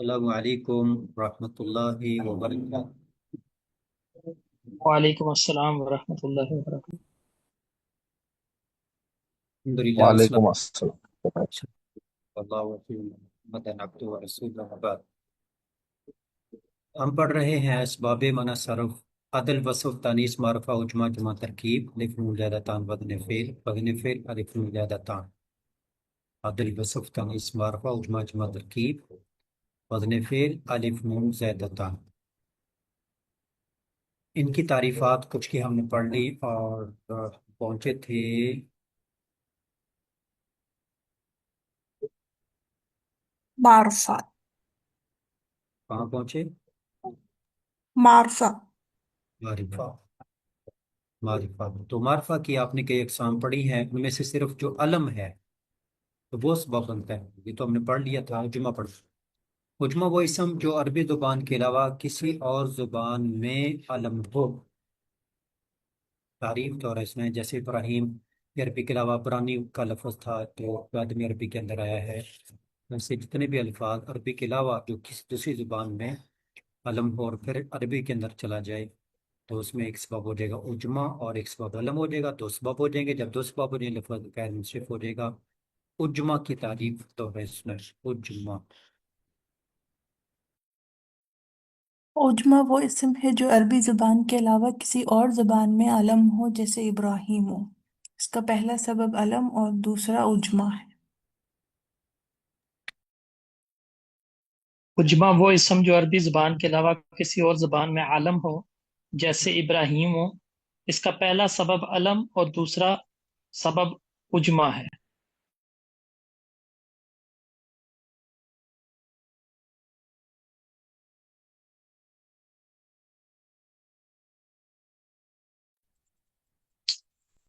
السلام علیکم ورحمۃ اللہ وبرکاتہ۔ وعلیکم السلام ورحمۃ اللہ وبرکاتہ۔ الحمد للہ وعلیکم والصلاة السلام۔ والسلام علی رسول اللہ محمد عبدہ ورسولہ وبعد۔ ہم پڑھ رہے ہیں اسباب منع صرف، عدل وصف تانیث معرفہ اجماع جمع ترکیب الف نون زائدہ تان وزن فعل الف نون زائدہ تان، عدل وصف تانیث معرفہ اجماع جمع ترکیب وزن فعل الف نون زائدہ تان۔ ان کی تعریفات کچھ کی ہم نے پڑھ لی اور پہنچے تھے معرفة. کہاں پہنچے؟ معرفة. معرفہ۔ معرفہ تو معرفہ کی آپ نے کئی اقسام پڑھی ہیں، ان میں سے صرف جو علم ہے تو وہ سبب بنتا ہے، یہ تو ہم نے پڑھ لیا تھا، اجمہ پڑھ۔ اجمہ وہ اسم جو عربی زبان کے علاوہ کسی اور زبان میں علم ہو۔ تعریف تو اس میں جیسے ابراہیم، یہ عربی کے علاوہ برانی کا لفظ تھا تو بعد میں عربی کے اندر آیا ہے، ویسے جتنے بھی الفاظ عربی کے علاوہ جو کسی دوسری زبان میں علم ہو اور پھر عربی کے اندر چلا جائے تو اس میں ایک سبب ہو جائے گا اجمہ اور ایک سبب علم ہو جائے گا، دو سبب ہو جائیں گے، جب دو سبب ہو جائیں گے لفظ غیر منصرف ہو جائے گا۔ اجمہ کی تعریف تو ہے اجمہ۔ عجمہ وہ اسم ہے جو عربی زبان کے علاوہ کسی اور زبان میں علم ہو، جیسے ابراہیم ہو۔ اس کا پہلا سبب علم اور دوسرا عجمہ ہے۔ اجمہ وہ اسم جو عربی زبان کے علاوہ کسی اور زبان میں عالم ہو، جیسے ابراہیم ہو۔ اس کا پہلا سبب علم اور دوسرا سبب اجمہ ہے۔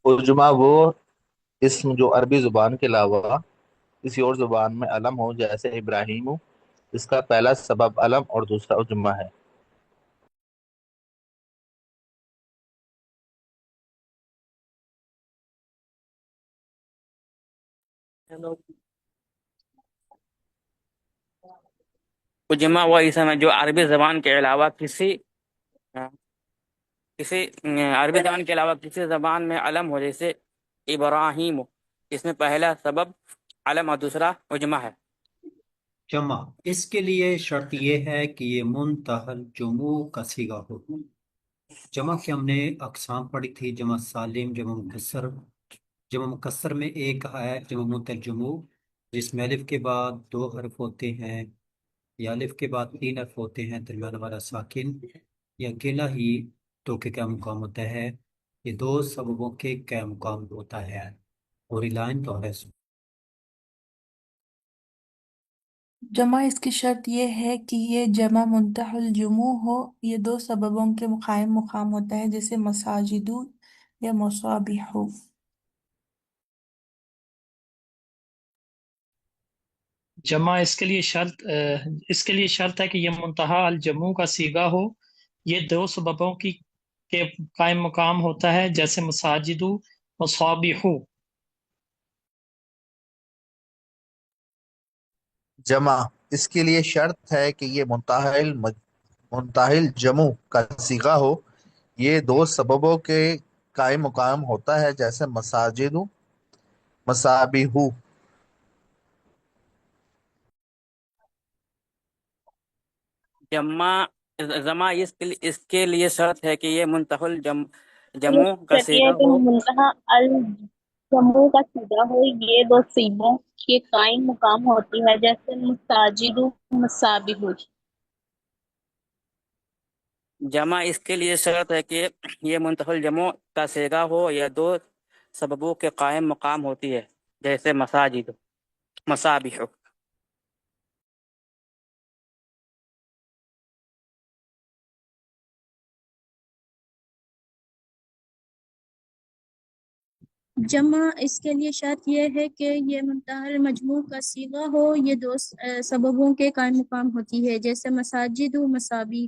ترجمہ وہ اسم جو عربی زبان کے علاوہ کسی اور زبان میں علم ہو، جیسے ابراہیم ہو۔ اس کا پہلا سبب علم اور دوسرا اجمہ ہے۔ اجماع وہ اسم ہے جو عربی زبان کے علاوہ عربی زبان کے علاوہ کسی زبان میں علم ہو، جیسے ابراہیم ہو۔ اس میں پہلا سبب علم اور دوسرا اجماع ہے۔ جمع اس کے لیے شرط یہ ہے کہ یہ منتہی الجموع کا صیغہ ہو۔ جمع کی ہم نے اقسام پڑھی تھی، جمع سالم، جمع مکسر۔ جمع مکسر میں ایک ہے جمع منتہی الجموع، جس میں الف کے بعد دو حرف ہوتے ہیں یا الف کے بعد تین حرف ہوتے ہیں، درمیان والا ساکن یا اکیلا ہی تو کے کیا مقام ہوتا ہے؟ یہ دو سببوں کے کیا مقام ہوتا ہے؟ پوری لائن تو ہے۔ جمع اس کی شرط یہ ہے کہ یہ جمع منتہی الجموع ہو، یہ دو سببوں کے قائم مقام ہوتا ہے، جیسے مساجدو یا مصابیحو۔ جمع اس کے لیے شرط ہے کہ یہ منتہی الجموع کا صیغہ ہو، یہ دو سببوں کے قائم مقام ہوتا ہے، جیسے مساجد، مصابیح۔ جمع اس کے لیے شرط ہے کہ یہ منتہی الجموع کا صیغہ ہو، یہ دو سببوں کے قائم مقام ہوتا ہے، جیسے مساجد، مصابیح۔ جمع جمع اس کے لیے شرط ہے کہ یہ منتہی یہ الجموع کا شرط یہ صیغہ ہے کہ ہو۔ منتہی الجموع کا صیغہ ہو، یہ دو صیغوں کے قائم مقام ہوتی ہے، جیسے مساجد، مصابیح۔ جمع اس کے لیے شرط ہے کہ یہ منتہی الجموع کا صیغہ ہو یا دو سببوں کے قائم مقام ہوتی ہے، جیسے مساجد، مصابیح۔ جمع اس کے لیے شرط یہ ہے کہ یہ منتہی المجموع کا صیغہ ہو، یہ دو سببوں کے قائم مقام ہوتی ہے، جیسے مساجد و مصابیح۔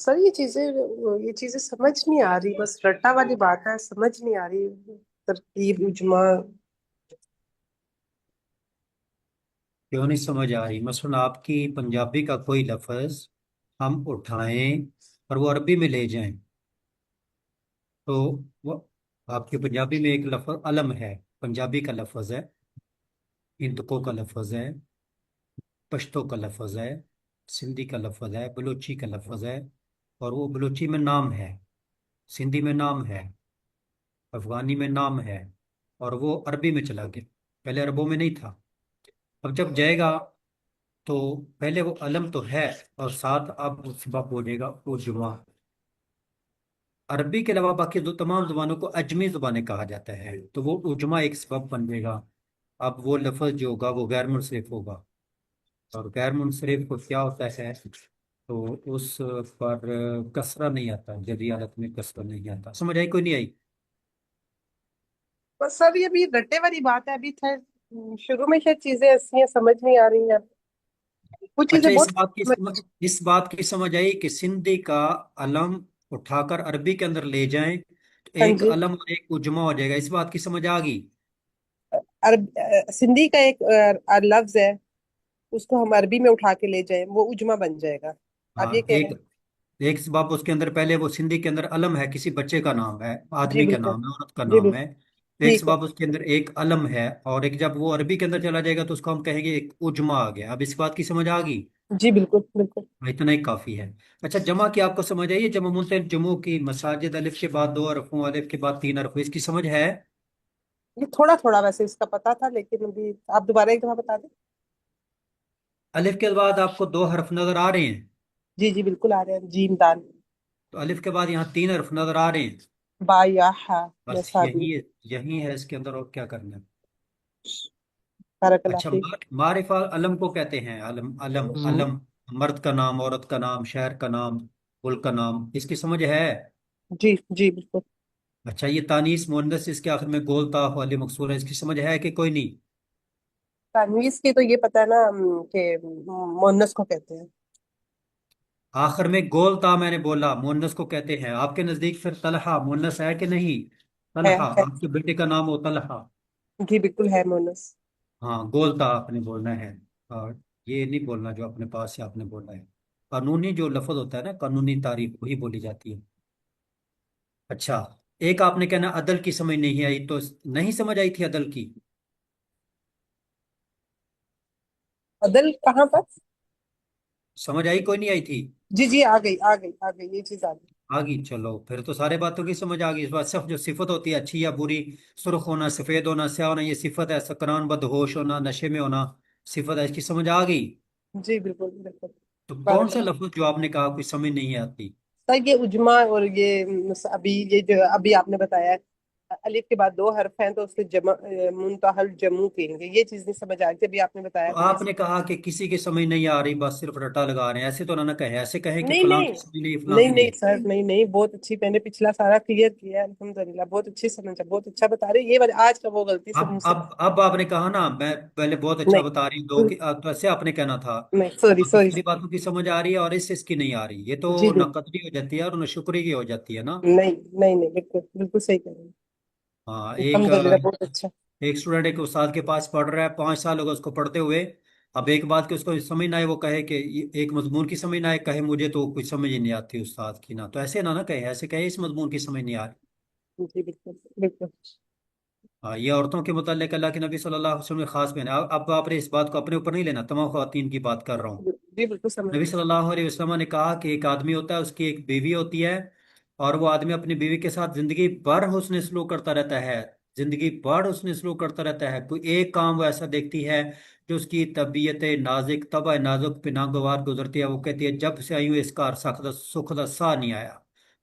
سر یہ چیزیں سمجھ نہیں آ رہی، بس رٹا والی بات ہے، سمجھ نہیں آ رہی، ترکیب اجماع۔ کیوں نہیں سمجھ آ رہی؟ مثلا آپ کی پنجابی کا کوئی لفظ ہم اٹھائیں اور وہ عربی میں لے جائیں تو وہ آپ کی پنجابی میں ایک لفظ علم ہے، پنجابی کا لفظ ہے، ہندکو کا لفظ ہے، پشتو کا لفظ ہے، سندھی کا لفظ ہے، بلوچی کا لفظ ہے، اور وہ بلوچی میں نام ہے، سندھی میں نام ہے، افغانی میں نام ہے، اور وہ عربی میں چلا گیا، پہلے عربوں میں نہیں تھا۔ اب جب جائے گا تو پہلے وہ علم تو ہے، اور ساتھ اب سبب ہو جائے گا وہ جمعہ۔ عربی کے علاوہ باقی دو تمام زبانوں کو اجمی زبانیں کہا جاتا ہے، تو وہ اجماع ایک سبب بن جائے گا۔ اب وہ لفظ جو ہوگا وہ غیر منصرف ہوگا، اور غیر منصرف کو کیا ہوتا ہے تو اس پر کسرہ نہیں آتا، جدی حالت میں کسرہ نہیں آتا۔ سمجھ آئی کوئی نہیں آئی؟ بس سر یہ بھی رٹے والی بات ہے، ابھی شروع میں شاید چیزیں ایسی ہیں سمجھ نہیں آ رہی ہیں، کچھ چیزیں اچھا، بہت سمجھ۔ اس بات کی سمجھ آئی کہ سندھی کا علم اٹھا کر عربی کے اندر لے جائیں تو ہاں ایک جی، علم اور ایک اجماع ہو جائے گا، اس بات کی سمجھ آ گئی؟ سندھی کا ایک لفظ ہے، اس کو ہم عربی میں اٹھا کے لے جائیں وہ اجماع بن جائے گا، آپ ہاں، یہ کہہ رہے ایک ہیں؟ ایک سبب اس کے اندر پہلے وہ سندھی کے اندر علم ہے، کسی بچے کا نام ہے، جی آدمی کا بالکل، نام ہے، عورت کا جی نام بالکل، ہے، تو ایک ٹھیک ہے، سبب اس کے اندر ایک علم ہے، اور ایک جب وہ عربی کے اندر چلا جائے گا تو اس کو ہم کہیں گے ایک اجماع آ گیا۔ اب اس بات کی سمجھ آ گئی؟ جی بالکل بالکل۔ اتنا ہی کافی ہے۔ اچھا، جمع کی آپ کو سمجھ آئی ہے؟ جمع منتخب جمعوں کی مساجد، الف کے بعد دو حرفوں، الف کے بعد تین حرفوں، اس کی سمجھ ہے؟ یہ تھوڑا تھوڑا ویسے اس کا پتا تھا، لیکن ابھی آپ دوبارہ ایک دفعہ بتا دیں۔ الف کے بعد آپ کو دو حرف نظر آ رہے ہیں، جی جی بالکل آ رہے ہیں، جیم دال، تو الف کے بعد یہاں تین حرف نظر آ رہے ہیں، با یا ہا بس مساوی۔ یہی ہے اس کے اندر، اور کیا کرنا ہے؟ بارک اللہ اچھا، فیک۔ معرفہ علم کو کہتے ہیں، علم علم علم، مرد کا نام، عورت کا نام، شہر کا نام، ملک کا نام، اس کی سمجھ ہے؟ جی جی بالکل۔ اچھا، یہ تانیث مؤنث اس کے آخر میں گول تا والی مقصور ہے، اس کی سمجھ ہے کہ کوئی نہیں؟ تنویز کی تو یہ پتا ہے نا، کہ مونس کو کہتے ہیں۔ آخر میں گول تا میں نے بولا مؤنث کو کہتے ہیں، آپ کے نزدیک پھر طلحہ مؤنث ہے کہ نہیں؟ طلحہ، ہے آپ کے بیٹے کا نام ہو طلحہ؟ جی بالکل ہے مونس۔ ہاں، گول تا آپ نے بولنا ہے، اور یہ نہیں بولنا جو اپنے پاس سے آپ نے بولا ہے۔ قانونی جو لفظ ہوتا ہے نا، قانونی تعریف وہی بولی جاتی ہے۔ اچھا، ایک آپ نے کہنا عدل کی سمجھ نہیں آئی، تو نہیں سمجھ آئی تھی عدل کی؟ عدل کہاں پر؟ سمجھ آئی کوئی نہیں آئی تھی؟ جی جی آ گئی آ گئی آ گئی، یہ چیز آ گئی۔ آ گئی، چلو پھر تو سارے باتوں کی سمجھ آ گئی۔ اس بات صرف جو صفت ہوتی ہے اچھی یا بری، سرخ ہونا، سفید ہونا، سیاہ ہونا، یہ صفت ہے، سکران، بد ہوش ہونا، نشے میں ہونا، صفت ہے، اس کی سمجھ آ گئی؟ جی بالکل بالکل۔ تو کون بارک سا اللہ۔ لفظ جو آپ نے کہا کوئی سمجھ نہیں آتی؟ سر یہ اجماع، اور یہ ابھی یہ جو ابھی آپ نے بتایا ہے، الف کے بعد دو حرف ہیں تو اس سے جمع منتہل جمع کہیں گے، یہ چیز نہیں سمجھ آ رہی تھی، ابھی آپ نے بتایا تو تو یہ آپ نے کہا کہ کسی کی سمجھ نہیں آ رہی، بس صرف رٹا لگا رہے ہیں، ایسے تو نہ کہیں، ایسے کہیں کہ نہیں فلاں نہیں کی سمجھ نہیں، فلاں نہیں کی نہیں نہیں۔ سر، نہیں نہیں، بہت اچھی، میں نے پچھلا سارا کلیئر کیا ہے الحمدللہ، بہت اچھی سمجھا، بہت اچھا بتا رہے، یہ آج کا وہ غلطی سے اب مجھ سے۔ اب آپ نے کہا نا میں پہلے بہت اچھا بتا رہی ہوں دو نہیں کی، تو ایسے آپ نے کہنا تھا۔ نہیں، سوری اب سوری ساری باتوں کی سمجھ آ رہی ہے اور اس کی نہیں آ رہی، یہ تو جی نہ نہیں قدری ہو جاتی ہے اور نہ شکری کی ہو جاتی ہے نا۔ نہیں نہیں نہیں، بالکل بالکل صحیح کہہ رہے ہیں، ہاں، الحمدللہ بہت اچھا۔ ایک اسٹوڈنٹ ایک استاد کے پاس پڑھ رہا ہے، 5 سال ہو گئے اس کو پڑھتے ہوئے، اب ایک بات کہ اس کو سمجھ نہ آئے، وہ کہے کہ ایک مضمون کی سمجھ نہ آئے، کہے مجھے تو کچھ سمجھ ہی نہیں آتی استاد کی، نہ تو ایسے نہ کہے، ایسے کہے اس مضمون کی سمجھ نہیں آ رہی۔ جی بالکل بالکل۔ ہاں، یہ عورتوں کے متعلق اللہ کے نبی صلی اللہ علیہ وسلم نے خاص پہنا۔ اب آپ نے اس بات کو اپنے اوپر نہیں لینا، تمام خواتین کی بات کر رہا ہوں۔ جی بالکل سمجھ نبی گئے۔ صلی اللہ علیہ وسلم نے کہا کہ ایک آدمی ہوتا ہے، اس کی ایک بیوی ہوتی ہے، اور وہ آدمی اپنی بیوی کے ساتھ زندگی بھر حسن سلوک کرتا رہتا ہے، زندگی بھر حسن سلوک کرتا رہتا ہے، کوئی ایک کام وہ ایسا دیکھتی ہے جو اس کی طبیعت نازک، طبع نازک پہ ناگوار گزرتی ہے، وہ کہتی ہے جب سے آئی ہوں اس کار سکھ دا سا نہیں آیا،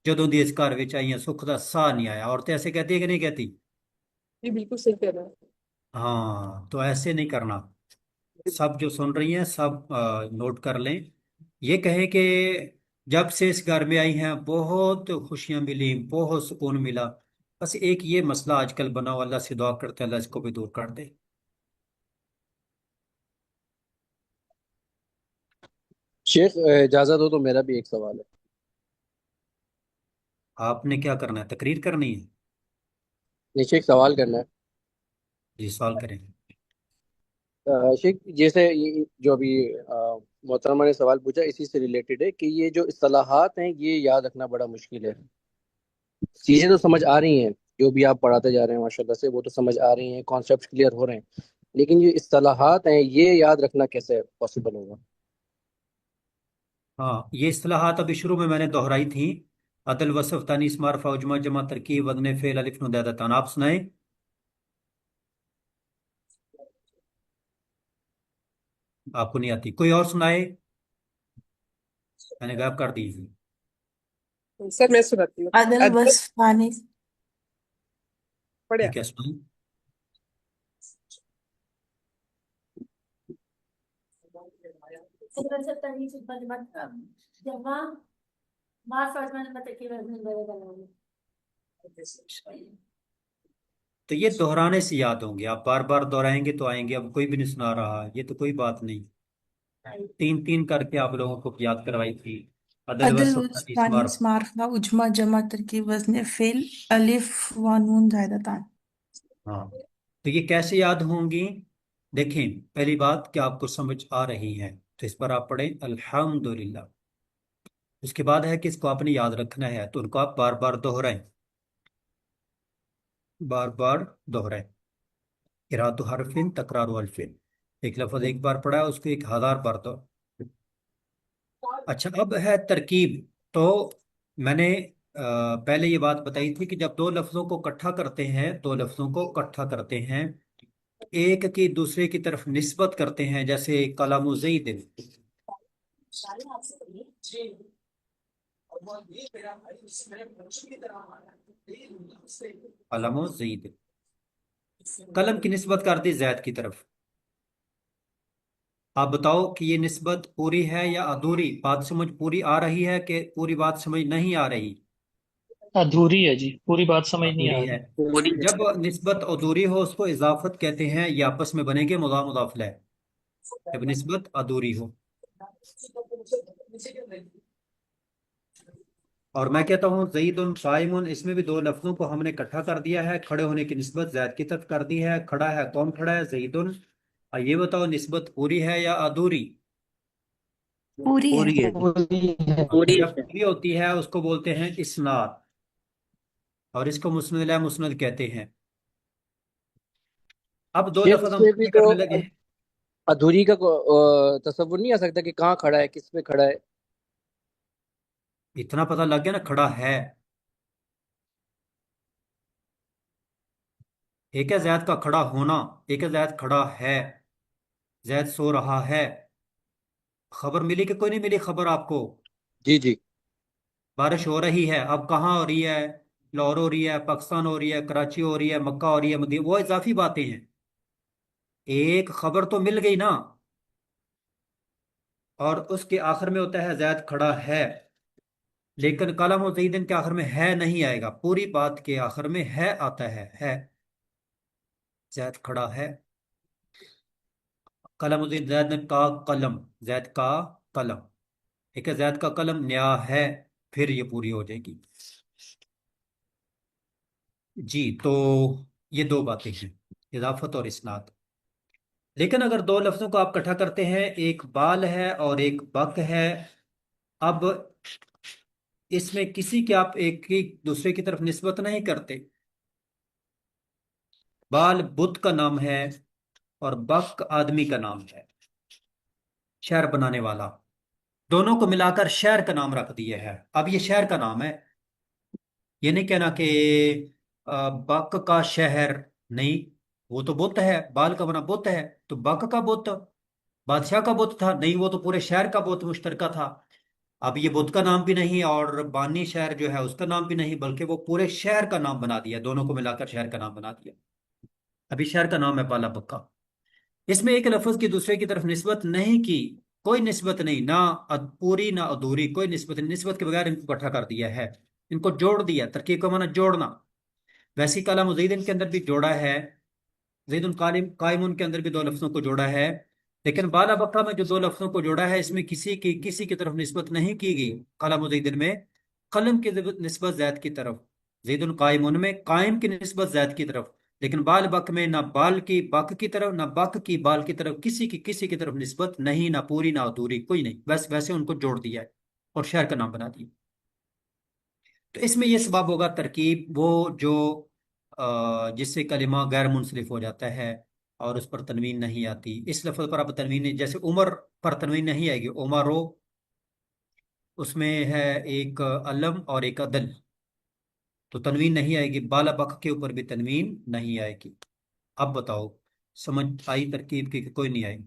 جدوں دی اس گھر وچ آئی ہیں سکھ دا سا نہیں آیا۔ عورتیں ایسے کہتی ہے کہ نہیں کہتی؟ جی بالکل صحیح کہہ رہے ہیں۔ ہاں، تو ایسے نہیں کرنا۔ سب جو سن رہی ہیں سب نوٹ کر لیں، یہ کہیں کہ جب سے اس گھر میں آئی ہیں بہت خوشیاں ملی، بہت سکون ملا، بس ایک یہ مسئلہ آج کل بنا ہوا، اللہ سے دعا کرتے ہیں اللہ اس کو بھی دور کر دے۔ شیخ اجازت ہو تو میرا بھی ایک سوال ہے۔ آپ نے کیا کرنا ہے؟ تقریر کرنی ہے؟ نیچے ایک سوال کرنا ہے۔ جی سوال کریں۔ شیخ جیسے جو ابھی محترمہ نے سوال پوچھا اسی سے ریلیٹڈ ہے کہ یہ جو اصطلاحات ہیں یہ یاد رکھنا بڑا مشکل ہے۔ چیزیں تو سمجھ آ رہی ہیں، جو بھی آپ پڑھاتے جا رہے ہیں ماشاء اللہ سے وہ تو سمجھ آ رہی ہیں، کانسیپٹ کلیئر ہو رہے ہیں، لیکن یہ اصطلاحات ہیں یہ یاد رکھنا کیسے پاسبل ہوگا؟ ہاں یہ اصطلاحات ابھی شروع میں نے دہرائی تھی، عدل، وصف، تانیث، معرفہ، عجمہ، جمع، ترکیب، وزن فعل، الف، نون، دادتان۔ آپ سنائیں، آپ کو نہیں آتی؟ کوئی اور سنائے؟ میں نے غائب کر دی۔ سر میں سناتی ہوں۔ عدل، وصف، تانیث۔ پڑھے ٹھیک ہے سنائیں۔ تو یہ دہرانے سے یاد ہوں گے، آپ بار بار دہرائیں گے تو آئیں گے۔ اب کوئی بھی نہیں سنا رہا، یہ تو کوئی بات نہیں، تین تین کر کے آپ لوگوں کو یاد کروائی تھی۔ عدل، عدل، وصف، وصف، تانیث، تانیث، معرفہ۔ معرفہ، عجمہ، جمع، ترکیب، وزن فعل، الف و نون زائدتان۔ ہاں تو یہ کیسے یاد ہوں گی؟ دیکھیں، پہلی بات کہ آپ کو سمجھ آ رہی ہے تو اس پر آپ پڑھیں الحمدللہ۔ اس کے بعد ہے کہ اس کو آپ نے یاد رکھنا ہے تو ان کو آپ بار بار دہرائیں، بار بار دہرائیں۔ قراءۃ حرفن تکرار الفن، ایک لفظ ایک بار پڑھا ہے اس کو 1000 بار دو۔ اچھا اب ہے ترکیب۔ تو میں نے پہلے یہ بات بتائی تھی کہ جب دو لفظوں کو اکٹھا کرتے ہیں، دو لفظوں کو اکٹھا کرتے ہیں، ایک کی دوسرے کی طرف نسبت کرتے ہیں، جیسے قلم زید، قلم زید، قلم کی نسبت کر دی زید کی طرف۔ آپ بتاؤ کہ یہ نسبت پوری ہے یا ادھوری؟ بات سمجھ پوری آ رہی ہے کہ پوری بات سمجھ نہیں آ رہی؟ ادھوری ہے جی، پوری بات سمجھ نہیں آ ادھوری ہے۔ رہی۔ جب نسبت ادھوری ہو اس کو اضافت کہتے ہیں، یہ آپس میں بنے گے مضاف مضاف لہ، جب نسبت ادھوری ہو۔ اور میں کہتا ہوں زید قائم، اس میں بھی دو لفظوں کو ہم نے اکٹھا کر دیا ہے، کھڑے ہونے کی نسبت زید کی طرف کر دی ہے۔ کھڑا ہے، کون کھڑا ہے؟ زید۔ یہ بتاؤ نسبت پوری ہے یا ادھوری؟ پوری ہے۔ پوری ہے جی۔ پوری جب پوری ہوتی ہے اس کو بولتے ہیں اسناد، اور اس کو مسند الیہ مسند کہتے ہیں۔ اب دو شیخ لفظ اس ہم میں بھی کیا تو کرنے لگے ہیں۔ ادھوری کا تصور نہیں آ سکتا کہ کہاں کھڑا ہے، کس پہ کھڑا ہے؟ اتنا پتہ لگ گیا نا، کھڑا ہے۔ ایک ہے زید کا کھڑا ہونا، ایک ہے زید کھڑا ہے، زید سو رہا ہے۔ خبر ملی کہ کوئی نہیں ملی خبر آپ کو؟ جی جی۔ بارش ہو رہی ہے، اب کہاں ہو رہی ہے؟ لاہور ہو رہی ہے، پاکستان ہو رہی ہے، کراچی ہو رہی ہے، مکہ ہو رہی ہے، مدینہ، وہ اضافی باتیں ہیں۔ ایک خبر تو مل گئی نا، اور اس کے آخر میں ہوتا ہے زید کھڑا ہے، لیکن قلم و زیدن کے آخر میں ہے نہیں آئے گا، پوری بات کے آخر میں ہے آتا ہے۔ زید کھڑا ہے، قلم و زید کا قلم، زید کا قلم، ایک ہے زید کا قلم نیا ہے، پھر یہ پوری ہو جائے گی۔ جی تو یہ دو باتیں ہیں، اضافت اور اسناد۔ لیکن اگر دو لفظوں کو آپ اکٹھا کرتے ہیں، ایک بال ہے اور ایک بک ہے، اب اس میں کسی کے آپ ایک کی دوسرے کی طرف نسبت نہیں کرتے۔ بال بت کا نام ہے اور بک آدمی کا نام ہے، شہر بنانے والا، دونوں کو ملا کر شہر کا نام رکھ دیا ہے۔ اب یہ شہر کا نام ہے، یہ نہیں کہنا کہ بک کا شہر، نہیں، وہ تو بت ہے، بال کا بنا بت ہے، تو بک کا بت بادشاہ کا بت تھا، نہیں، وہ تو پورے شہر کا بت مشترکہ تھا۔ اب یہ بت کا نام بھی نہیں اور بانی شہر جو ہے اس کا نام بھی نہیں، بلکہ وہ پورے شہر کا نام بنا دیا، دونوں کو ملا کر شہر کا نام بنا دیا۔ ابھی شہر کا نام ہے بالا بکا۔ اس میں ایک لفظ کی دوسرے کی طرف نسبت نہیں کی، کوئی نسبت نہیں، نہ پوری نہ ادھوری، کوئی نسبت نہیں، نسبت کے بغیر ان کو اکٹھا کر دیا ہے، ان کو جوڑ دیا۔ ترکیب کا معنی جوڑنا۔ ویسی کلام زیدن کے اندر بھی جوڑا ہے، زید قائم کے اندر بھی دو لفظوں کو جوڑا ہے، لیکن بالا بکا میں جو دو لفظوں کو جوڑا ہے اس میں کسی کی طرف نسبت نہیں کی گئی۔ کلام زیدن میں قلم کی نسبت زید کی طرف، زید قائم میں قائم کی نسبت زید کی طرف، لیکن بال بک میں نہ بال کی بک کی طرف نہ بک کی بال کی طرف کسی کی طرف نسبت نہیں، نہ پوری نہ ادھوری، کوئی نہیں، بس ویسے ان کو جوڑ دیا ہے اور شہر کا نام بنا دیا۔ تو اس میں یہ سبب ہوگا ترکیب وہ جو جس سے کلمہ غیر منصرف ہو جاتا ہے اور اس پر تنوین نہیں آتی۔ اس لفظ پر اب تنوین نہیں، جیسے عمر پر تنوین نہیں آئے گی، عمرو، اس میں ہے ایک علم اور ایک عدل، تو تنوین نہیں آئے گی۔ بالا بک کے اوپر بھی تنوین نہیں آئے گی۔ اب بتاؤ سمجھ آئی ترکیب کی کہ کوئی نہیں آئی؟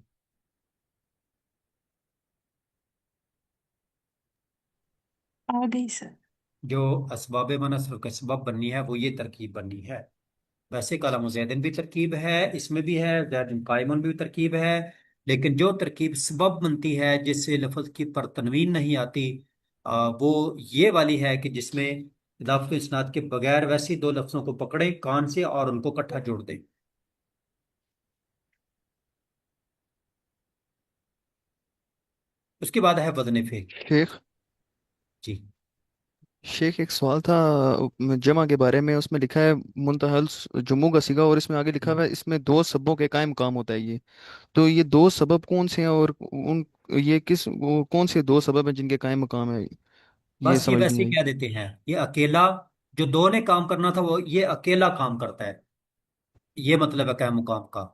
آ گئی سر۔ جو اسباب منصرف کا سبب بننی ہے وہ یہ ترکیب بننی ہے۔ ویسے کلام زیدن بھی ترکیب ہے، اس میں بھی ہے، زیدن قائمن بھی ترکیب ہے، لیکن جو ترکیب سبب بنتی ہے جس سے لفظ کی پر تنوین نہیں آتی، وہ یہ والی ہے کہ جس میں اضافت و اسناد کے بغیر ویسے دو لفظوں کو پکڑے کان سے اور ان کو اکٹھا جوڑ دیں۔ اس کے بعد ہے وزن فعل۔ شیخ جی شیخ ایک سوال تھا جمع کے بارے میں، اس میں لکھا ہے منتحل جموں کا سیگا، اور اس میں آگے لکھا ہوا ہے اس میں دو سبوں کے قائم مقام ہوتا ہے یہ، تو یہ دو سبب کون سے ہیں، اور ان یہ کون سے دو سبب ہیں جن کے قائم مقام ہے؟ یہ بس یہ سمجھ ویسے نہیں ہی آئی۔ کہہ دیتے ہیں، یہ اکیلا جو دو نے کام کرنا تھا وہ یہ اکیلا کام کرتا ہے، یہ مطلب ہے قائم مقام کا،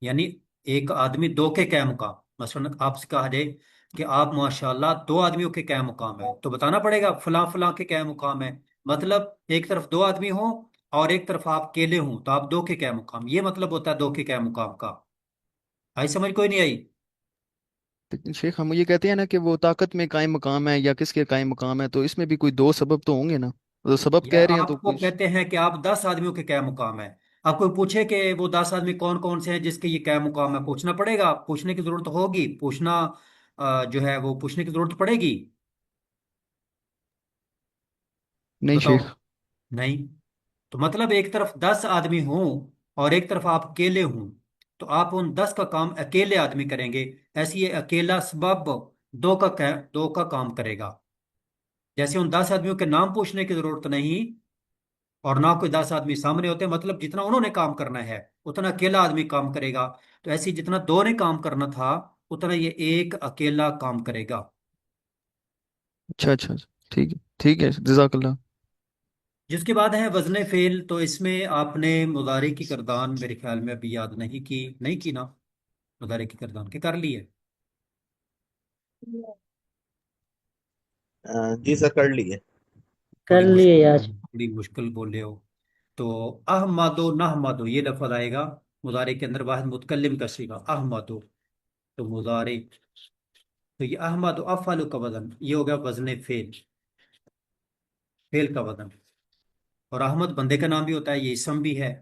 یعنی ایک آدمی دو کے قائم مقام، مثلا آپ سے کہا جائے کہ آپ ماشاءاللہ دو آدمیوں کے قائم مقام ہے، تو بتانا پڑے گا فلاں فلاں کے قائم مقام ہے، مطلب ایک طرف دو آدمی ہوں اور ایک طرف آپ اکیلے ہوں تو آپ دو کے قائم مقام، یہ مطلب ہوتا ہے دو کے قائم مقام کا۔ آئی سمجھ کوئی نہیں آئی؟ لیکن شیخ ہم یہ کہتے ہیں نا کہ وہ طاقت میں قائم مقام ہے یا کس کے قائم مقام ہے، تو اس میں بھی کوئی دو سبب تو ہوں گے نا، تو سبب یا کہہ رہے ہیں تو آپ کو کچھ۔ کہتے ہیں کہ آپ 10 آدمیوں کے قائم مقام ہے، آپ کوئی پوچھے کہ وہ 10 آدمی کون کون سے ہیں جس کے یہ قائم مقام ہے، پوچھنا پڑے گا، پوچھنے کی ضرورت ہوگی، پوچھنا جو ہے وہ پوچھنے کی ضرورت پڑے گی؟ نہیں بتاؤ۔ شیخ۔ نہیں، تو مطلب ایک طرف 10 آدمی ہوں اور ایک طرف آپ اکیلے ہوں تو آپ ان 10 کا کام اکیلے آدمی کریں گے، ایسے یہ اکیلا سبب دو کا کام کرے گا، جیسے ان 10 آدمیوں کے نام پوچھنے کی ضرورت نہیں اور نہ کوئی 10 آدمی سامنے ہوتے، مطلب جتنا انہوں نے کام کرنا ہے اتنا اکیلا آدمی کام کرے گا، تو ایسے ہی جتنا دو نے کام کرنا تھا اتنا یہ ایک اکیلا کام کرے گا۔ اچھا اچھا اچھا، ٹھیک ہے ٹھیک ہے، جزاک اللہ۔ جس کے بعد ہے وزن فعل، تو اس میں آپ نے مضارع کی کردان میرے خیال میں ابھی یاد نہیں کی نا، مضارع کی کردان کے کر لی ہے؟ جی سر کر لیے۔ تھوڑی مشکل تھوڑی مشکل بول رہے ہو تو احمد و نحمد یہ لفظ آئے گا مضارع کے اندر، واحد متکلم کا صیغہ احمد، تو مضارع، تو یہ احمد و افعل کا وزن یہ ہو گیا وزن فعل، فعل کا وزن، اور احمد بندے کا نام بھی ہوتا ہے، یہ اسم بھی ہے،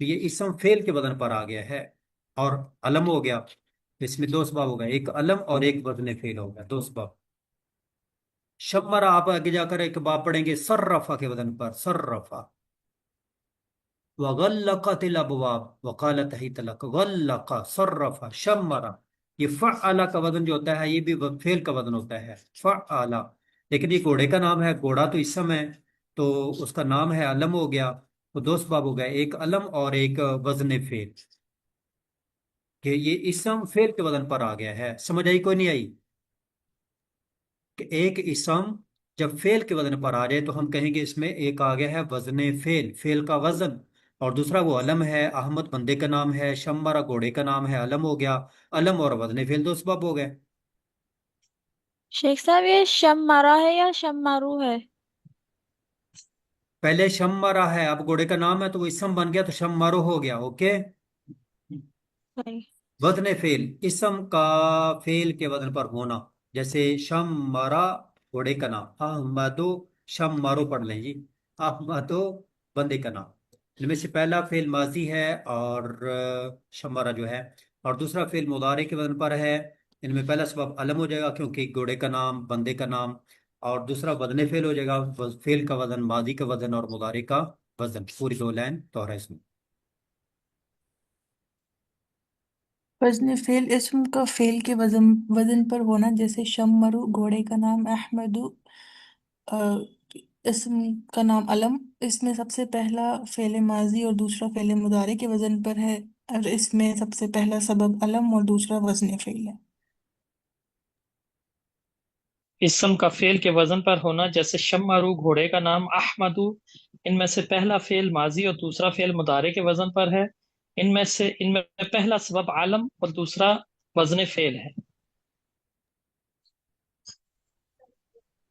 تو یہ اسم فعل کے وزن پر آ گیا ہے، اور علم ہو گیا، اس میں دو اسباب ہو گئے، ایک علم اور ایک وزن فعل ہو گیا، دو اسباب۔ شمرا آپ آگے جا کر ایک باب پڑھیں گے سرفا کے وزن پر، سرفا، وغلقت الابواب وقالت حیت لک، غلق صرف شمرا، یہ فعلا کا وزن جو ہوتا ہے یہ بھی فعل کا وزن ہوتا ہے، فعلا، لیکن یہ گھوڑے کا نام ہے، گھوڑا تو اسم ہے تو اس کا نام ہے علم ہو گیا، تو دو اسباب ہو گئے، ایک علم اور ایک وزن فعل، کہ یہ اسم فعل کے وزن پر آ گیا ہے۔ سمجھ آئی کوئی نہیں آئی؟ کہ ایک اسم جب فعل کے وزن پر آ جائے تو ہم کہیں گے اس میں ایک آ گیا ہے وزن فعل، فعل کا وزن، اور دوسرا وہ علم ہے، احمد بندے کا نام ہے، شمبرا گھوڑے کا نام ہے، علم ہو گیا، علم اور وزن فعل دو اسباب ہو گئے۔ شیخ صاحب یہ شم مارا ہے یا شم مارو ہے؟ پہلے شمبرا ہے، اب گھوڑے کا نام ہے تو وہ اسم بن گیا تو شم مارو ہو گیا، اوکے۔ صحیح۔ وزن فعل، اسم کا فعل کے وزن پر ہونا، جیسے شم مارا گھوڑے کا نام، احمدو، شم مارو پڑھ لیں جی، احمدو بندے کا نام، ان میں سے پہلا فعل ماضی ہے اور شمارا جو ہے، اور دوسرا فعل مضارع کے وزن پر ہے، ان میں پہلا سبب علم ہو جائے گا کیونکہ گھوڑے کا نام بندے کا نام، اور دوسرا وزن فعل ہو جائے گا، فعل کا وزن ماضی کا وزن اور مضارع کا وزن، پوری دو لائن تو ہے اس میں۔ وزن فعل اسم کا فعل کے وزن پر ہونا، جیسے شمرو گھوڑے کا نام، احمدو اسم کا نام علم، اس میں سب سے پہلا فعل ماضی اور دوسرا فعل مضارع کے وزن پر ہے، اور اس میں سب سے پہلا سبب علم اور دوسرا وزن فعل ہے۔ اسم کا فعل کے وزن پر ہونا، جیسے شمارو گھوڑے کا نام، احمدو ان میں سے پہلا فعل ماضی اور دوسرا فعل مضارع کے وزن پر ہے، ان میں پہلا سبب عالم اور دوسرا وزن فعل ہے۔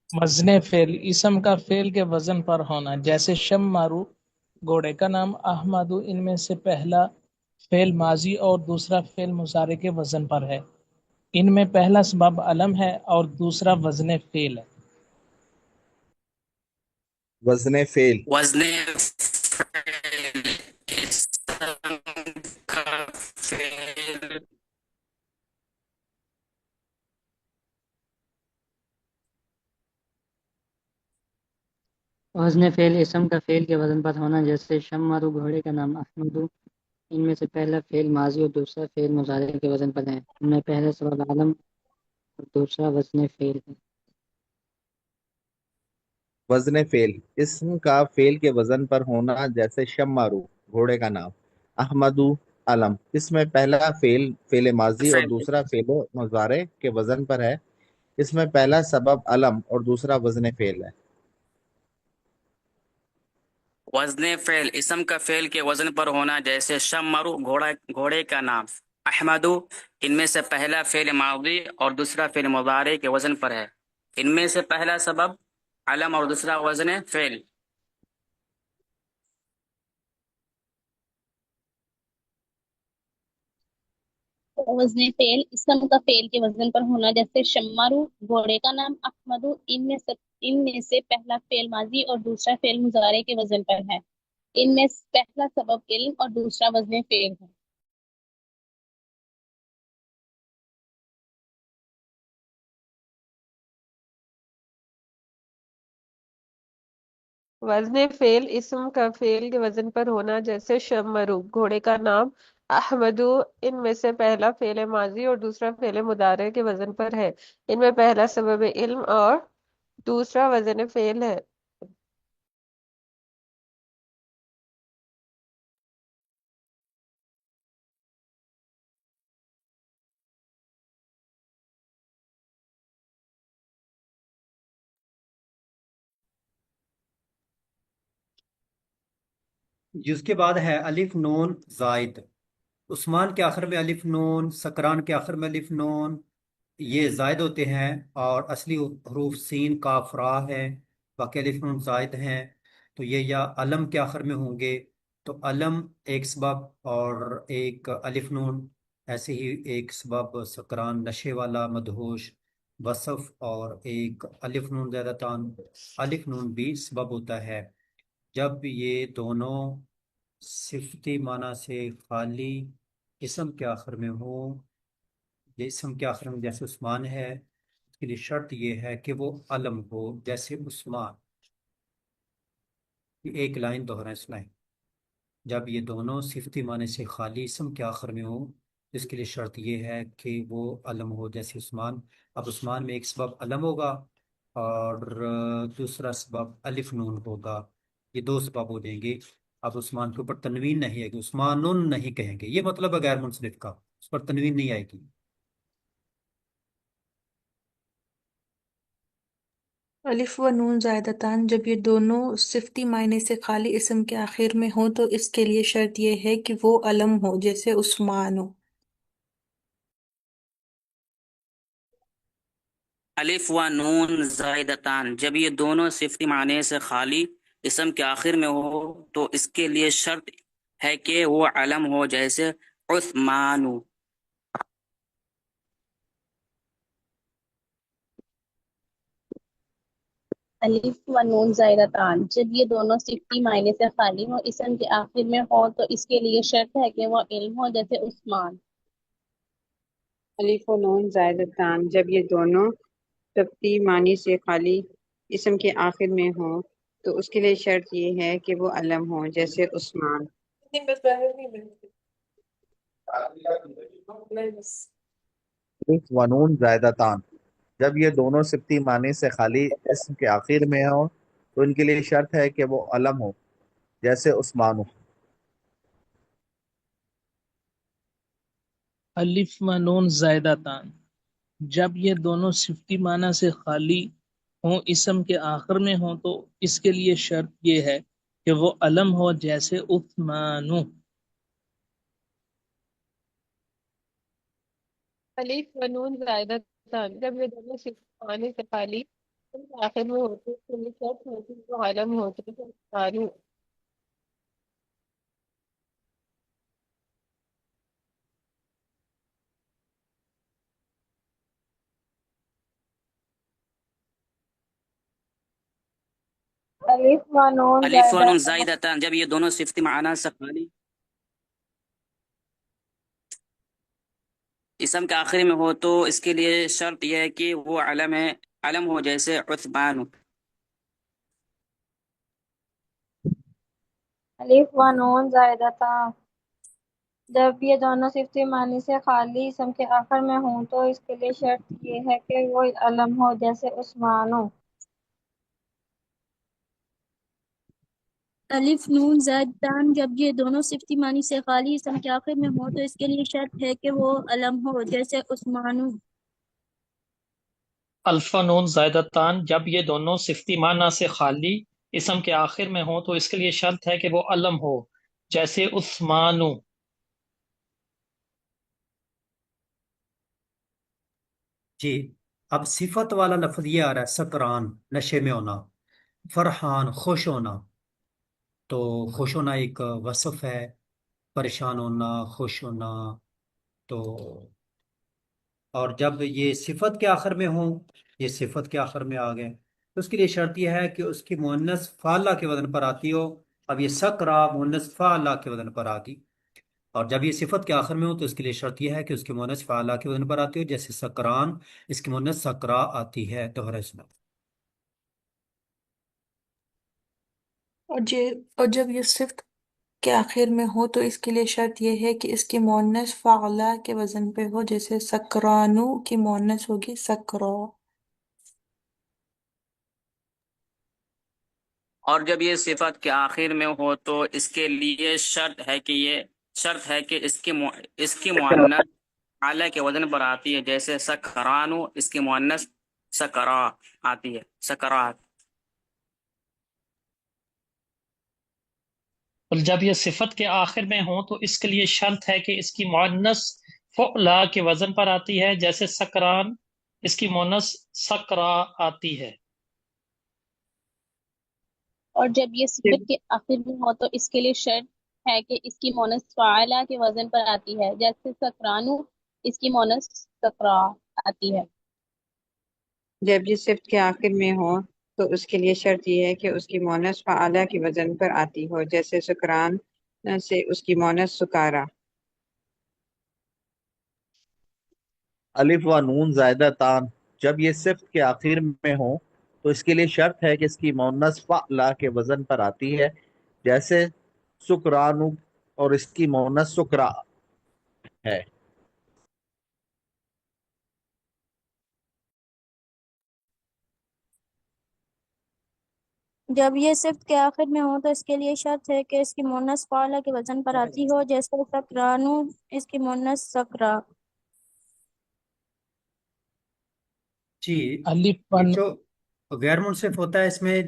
وزن فعل اسم کا فعل کے وزن پر ہونا، جیسے شم مارو گھوڑے کا نام، احمدو ان میں سے پہلا فعل ماضی اور دوسرا فعل مضارع کے وزن پر ہے، ان میں پہلا سبب علم ہے اور دوسرا وزن فعل ہے۔ وزن فعل وزن فعل اسم کا فعل وزن فعل اسم کا فعل کے وزن پر ہونا، جیسے شمارو گھوڑے کا نام، احمدو ان میں سے پہلا فعل ماضی اور دوسرا فعل مضارع کے وزن پر ہے، ان میں پہلا سبب عالم اور دوسرا وزن فعل ہے۔ وزن فعل اسم کا فعل کے وزن پر ہونا، جیسے شمارو گھوڑے کا نام، احمدو علم، اس میں پہلا فعل ماضی اور فعل دوسرا فعل مضارع کے وزن پر ہے، اس میں پہلا سبب علم اور دوسرا وزن فعل ہے۔ وزن فعل اسم کا فعل کے وزن پر ہونا، جیسے شمرو گھوڑے کا نام، احمدو ان میں سے پہلا فعل ماضی اور دوسرا فعل مضارع کے وزن پر ہے، ان میں سے پہلا سبب علم اور دوسرا وزن فعل۔ وزن فعل اسم کا فعل کے وزن پر ہونا، جیسے شمارو گھوڑے کا نام، احمدو ان میں سے پہلا فعل ماضی اور دوسرا فعل مضارع کے وزن پر ہے، ان میں پہلا سبب علم اور دوسرا وزن فعل ہے۔ وزن فعل اسم کا فعل کے وزن پر ہونا، جیسے شمرو گھوڑے کا نام، احمدو ان میں سے پہلا فعل ماضی اور دوسرا فعل مضارع کے وزن پر ہے، ان میں پہلا سبب علم اور دوسرا وزن فعل ہے۔ جس کے بعد ہے الف نون زائد، عثمان کے آخر میں الف نون، سکران کے آخر میں الف نون، یہ زائد ہوتے ہیں، اور اصلی حروف سین کاف را ہے، باقی الف نون زائد ہیں، تو یہ یا علم کے آخر میں ہوں گے، تو علم ایک سبب اور ایک الف نون، ایسے ہی ایک سبب سکران نشے والا مدہوش وصف، اور ایک الف نون زیادہ تان، الف نون بھی سبب ہوتا ہے جب یہ دونوں صفتی معنی سے خالی اسم کے آخر میں ہوں۔ یہ اسم کے آخر میں جیسے عثمان ہے، اس کے لیے شرط یہ ہے کہ وہ علم ہو، جیسے عثمان، یہ ایک لائن دوہرائیں اس لائن، جب یہ دونوں صفتی معنی سے خالی اسم کے آخر میں ہوں، اس کے لیے شرط یہ ہے کہ وہ علم ہو، جیسے عثمان۔ اب عثمان میں ایک سبب علم ہوگا اور دوسرا سبب الف نون ہوگا، یہ دو سبب ہو جائیں گے۔ اب عثمان کے اوپر تنوین نہیں ہے کہ عثمان نہیں کہیں گے، یہ مطلب ہے غیر منصرف کا، اس پر تنوین نہیں آئے گی۔ الف و نون زائدتان، جب یہ دونوں صفتی معنی سے خالی اسم کے آخر میں ہوں تو اس کے لیے شرط یہ ہے کہ وہ علم ہو، جیسے عثمان ہو۔ الف و نون زائدتان، جب یہ دونوں صفتی معنی سے خالی اسم کے آخر میں ہو تو اس کے لیے شرط ہے کہ وہ علم ہو، جیسے عثمان۔ الف و نون زائدتان، جب یہ دونوں صفتی معنی سے خالی ہوں، اسم کے آخر میں ہوں تو اس کے لیے شرط ہے کہ وہ علم ہو، جیسے عثمان۔ الف و نون زائدتان، جب یہ دونوں صفتی معنی سے خالی اسم کے آخر میں ہوں تو اس کے لیے شرط یہ ہے کہ وہ علم ہو، جیسے عثمان۔ الف و نون زائدتان، جب یہ دونوں صفتی معنی سے خالی اسم کے آخر میں ہوں تو ان کے لیے شرط ہے کہ وہ علم ہو، جیسے عثمان. الف و نون زائدہ تان، جب یہ دونوں صفتی معنی سے خالی ہوں، اسم کے آخر میں ہوں، تو اس کے لیے شرط یہ ہے کہ وہ علم ہو، جیسے عثمانو. الف و نون زائدہ تان، جب یہ دونوں صرف آنے سے خالی ان کے آخر میں ہوتے ہیں، تو یہ شرط ہوتی ہے وہ عالم ہوتے ہیں قانون. الف و نون الف و زائدہ نون زائدتان، جب یہ دونوں صفتی معنی سے خالی اسم کے آخر میں ہو تو اس کے لیے شرط یہ ہے کہ وہ علم ہو، جیسے عثمان. الف و نون زائدہ تان، جب یہ دونوں صفتی معنی سے خالی اسم کے آخر میں ہوں، تو اس کے لیے شرط یہ ہے کہ وہ علم ہو، جیسے عثمانو. الف نون زائد تان، جب یہ دونوں صفتی معنی سے خالی اسم کے آخر میں ہوں تو اس کے لیے شرط ہے کہ وہ علم ہو، جیسے عثمانو. الف و نون زائدہ تان، جب یہ دونوں صفتی معنی سے خالی اسم کے آخر میں ہوں تو اس کے لیے شرط ہے کہ وہ علم ہو، جیسے عثمانو. جی، اب صفت والا لفظ یہ آ رہا ہے، سکران، نشے میں ہونا، فرحان، خوش ہونا. تو خوش ہونا ایک وصف ہے، پریشان ہونا، خوش ہونا. تو اور جب یہ صفت کے آخر میں ہوں، یہ صفت کے آخر میں آ گئے، تو اس کے لیے شرط یہ ہے کہ اس کی مؤنث فاعلہ کے وزن پر آتی ہو. اب یہ سکرا مؤنث فاعلہ کے وزن پر آ گئی، اور جب یہ صفت کے آخر میں ہو تو اس کے لیے شرط یہ ہے کہ اس کی مؤنث فاعلہ کے وزن پر آتی ہو، جیسے سکران، اس کی مؤنث سکرا آتی ہے دوہرا اسم. اور جب یہ صفت کے آخر میں ہو تو اس کے لیے شرط یہ ہے کہ اس کی مؤنث فعلہ کے وزن پہ ہو، جیسے سکرانو کی مؤنث ہوگی سکرا. اور جب یہ صفت کے آخر میں ہو تو اس کے لیے شرط ہے کہ اس کی مؤنث اعلیٰ کے وزن پر آتی ہے، جیسے سکرانو، اس کی مؤنث سکرا آتی ہے، سکرات. اور جب یہ صفت کے آخر میں ہوں تو اس کے لیے شرط ہے کہ اس کی مؤنث فعلا کے وزن پر آتی ہے، جیسے سکران، اس کی مؤنث سکرا آتی ہے. اور جب یہ صفت کے آخر میں ہو تو اس کے لیے شرط ہے کہ اس کی مونس فعالہ کے وزن پر آتی ہے، جیسے سکرانو، اس کی مونس سکرا آتی ہے. جب یہ صفت کے آخر میں ہو تو اس کے لیے شرط یہ ہے کہ اس کی مونس فعالہ کی وزن پر آتی ہو، جیسے سکران سے اس کی مونس سکارا. الف و نون زائدہ تان، جب یہ صفت کے آخر میں ہوں تو اس کے لیے شرط ہے کہ اس کی مؤنث فعلہ کے وزن پر آتی ہے، جیسے سکرانو، اور اس کی مؤنث سکرا ہے. جب یہ صفت کے آخر میں ہو تو اس کے لیے شرط ہے کہ اس کی مؤنث فعلہ کے وزن پر آتی ہو، جیسے سکرانو، اس کی مؤنث سکرا. جی، الف و یہ جو غیر منصف ہوتا ہے اس میں،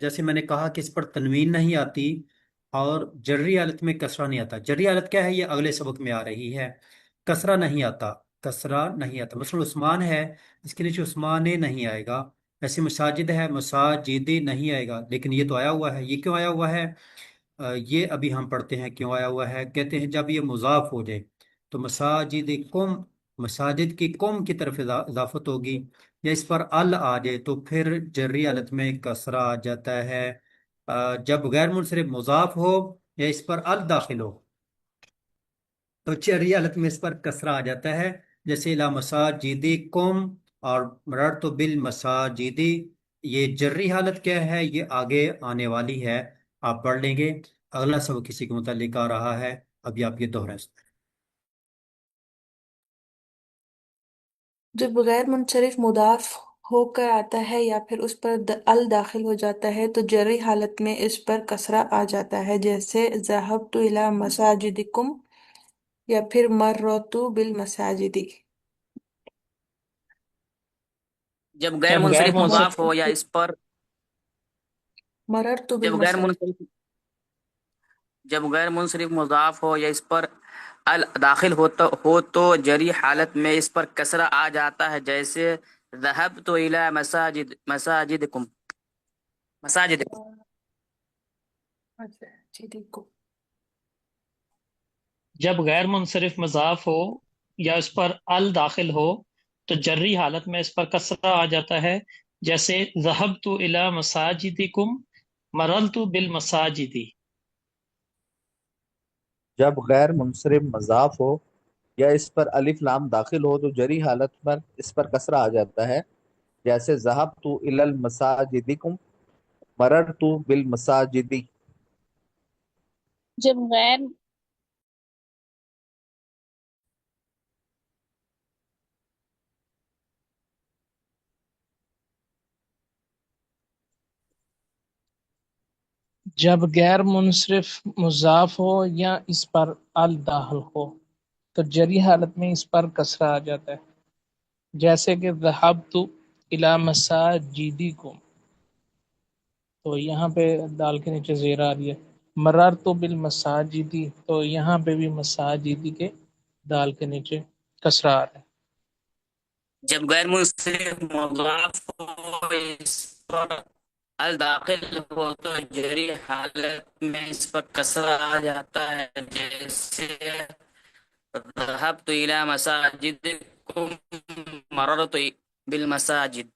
جیسے میں نے کہا کہ اس پر تنوین نہیں آتی اور جری حالت میں کسرہ نہیں آتا. جری حالت کیا ہے، یہ اگلے سبق میں آ رہی ہے. کسرہ نہیں آتا، کسرہ نہیں آتا. مثلا عثمان ہے، اس کے نیچے عثمان نہیں آئے گا. ایسے مساجد ہے، مساجد نہیں آئے گا، لیکن یہ تو آیا ہوا ہے. یہ کیوں آیا ہوا ہے؟ یہ ابھی ہم پڑھتے ہیں کیوں آیا ہوا ہے. کہتے ہیں جب یہ مضاف ہو جائے تو مساجد کم، مساجد کی کم کی طرف اضافت ہوگی، یا اس پر ال آ جائے تو پھر جری حالت میں کسرہ آ جاتا ہے. جب غیر منصرف مضاف ہو یا اس پر ال داخل ہو تو جری حالت میں اس پر کسرہ آ جاتا ہے، جیسے لا مساجدی کم اور مررت بالمساجدی. یہ جری حالت کیا ہے، یہ آگے آنے والی ہے، آپ پڑھ لیں گے. اگلا سبق کسی کے متعلق آ رہا ہے، ابھی آپ یہ دوہرا. جب غیر منصرف مضاف ہو کر آتا ہے یا پھر اس پر ال داخل ہو جاتا ہے تو جری حالت میں اس پر کسرہ آ جاتا ہے، جیسے ذہبت الی مساجدکم یا پھر مررت بالمساجد۔ جب غیر جب غیر منصرف مضاف ہو یا منصرف اس پر مررت جب غیر بالمساجد۔ منصرف جب غیر منصرف مضاف ہو یا اس پر ال داخل ہو تو جری حالت میں اس پر کسرہ آ جاتا ہے، جیسے ذهبت الى مساجدکم۔ اچھا جی دیکھو، جب غیر منصرف مضاف ہو یا اس پر ال داخل ہو تو جری حالت میں اس پر کسرہ آ جاتا ہے، جیسے ذہبت الی مساجدکم مررت بالمساجد۔ جب غیر منصرف مضاف ہو یا اس پر الف لام داخل ہو تو جری حالت پر اس پر کسرہ آ جاتا ہے، جیسے ذهبت الی المساجدکم مررت بالمساجد۔ جب غیر جب غیر منصرف مضاف ہو یا اس پر ال داخل ہو تو جری حالت میں اس پر کسرہ آ جاتا ہے، جیسے کہ ذہبت الی مساجدکم، تو یہاں پہ دال کے نیچے زیر آ رہی ہے۔ مررت بالمساجدی، تو یہاں پہ بھی مساجدی کے دال کے نیچے کسرہ آ رہا ہے۔ جب غیر منصرف مضاف ہو اس پر ال داخل ہو تو جری حالت میں اس پر کسرہ آ جاتا ہے، جیسے ذهبت الى مساجدکم مررت بالمساجد۔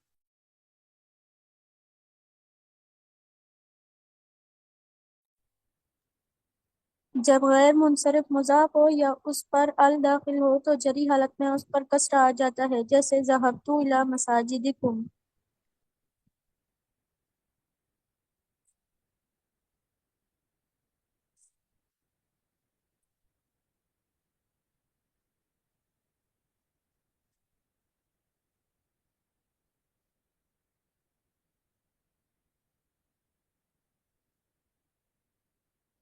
جب غیر منصرف مضاف ہو یا اس پر ال داخل ہو تو جری حالت میں اس پر کسرہ آ جاتا ہے، جیسے ذہبت الی مساجدکم۔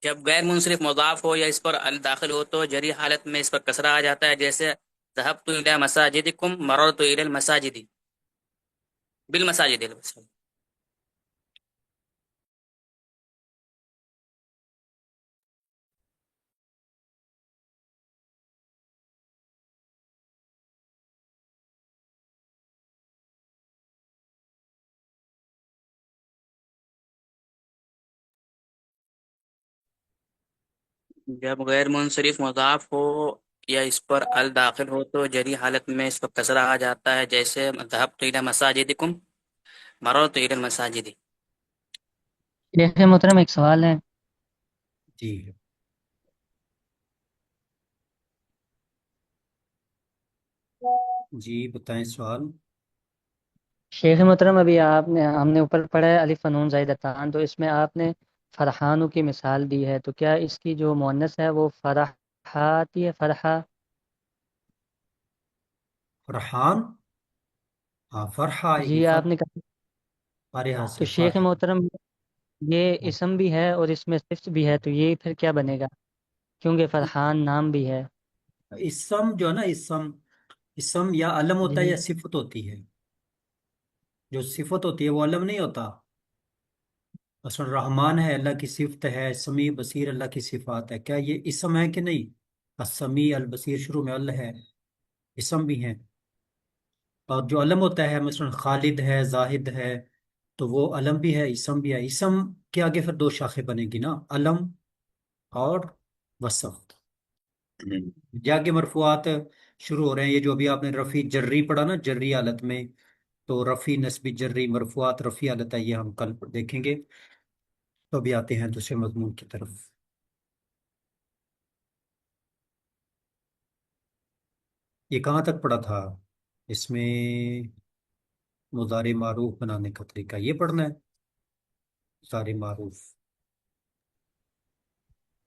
جب غیر منصرف مضاف ہو یا اس پر ال داخل ہو تو جری حالت میں اس پر کسرہ آ جاتا ہے، جیسے ذهبت الى مساجدکم مررت الى المساجد بالمساجد۔ جب غیر منصرف مضاف ہو یا اس پر ال داخل ہو تو جری حالت میں اس پر کسرہ آ جاتا ہے، جیسے ذهبت الى مساجدکم مررت الى المساجد۔ شیخ محترم ایک سوال ہے۔ جی جی بتائیں سوال۔ شیخ محترم ابھی ہم نے اوپر پڑھا ہے الف و نون زائدتان، تو اس میں آپ نے فرحانو کی مثال دی ہے، تو کیا اس کی جو مؤنث ہے وہ فرحاتی ہے؟ فرحا؟ فرحان، ہاں فرحہ آئے گی، جی آپ نے کہا، فارحہ تو سے شیخ فارحہ۔ محترم یہ اسم بھی ہے اور اس میں صفت بھی ہے، تو یہ پھر کیا بنے گا؟ کیونکہ فرحان نام بھی ہے۔ اسم جو ہے نا، اسم یا علم ہوتا ہے جی یا صفت ہوتی ہے۔ جو صفت ہوتی ہے وہ علم نہیں ہوتا۔ مثلا رحمان ہے، اللہ کی صفت ہے، سمیع بصیر اللہ کی صفات ہے، کیا یہ اسم ہے کہ نہیں؟ السمیع البصیر شروع میں اللہ ہے، اسم بھی ہیں۔ اور جو علم ہوتا ہے مثلا خالد ہے، زاہد ہے، تو وہ علم بھی ہے اسم بھی ہے۔ اسم کے آگے پھر دو شاخیں بنے گی نا، علم اور وصف۔ جا کے مرفوعات شروع ہو رہے ہیں، یہ جو ابھی آپ نے رفیع جری پڑھا نا، جری حالت میں، تو رفیع نسبی جری مرفوعات رفیع حالت ہے، یہ ہم کل دیکھیں گے۔ تو ابھی آتے ہیں دوسرے مضمون کی طرف۔ یہ کہاں تک پڑھا تھا؟ اس میں مضارع معروف بنانے کا طریقہ یہ پڑھنا ہے، مضارع معروف۔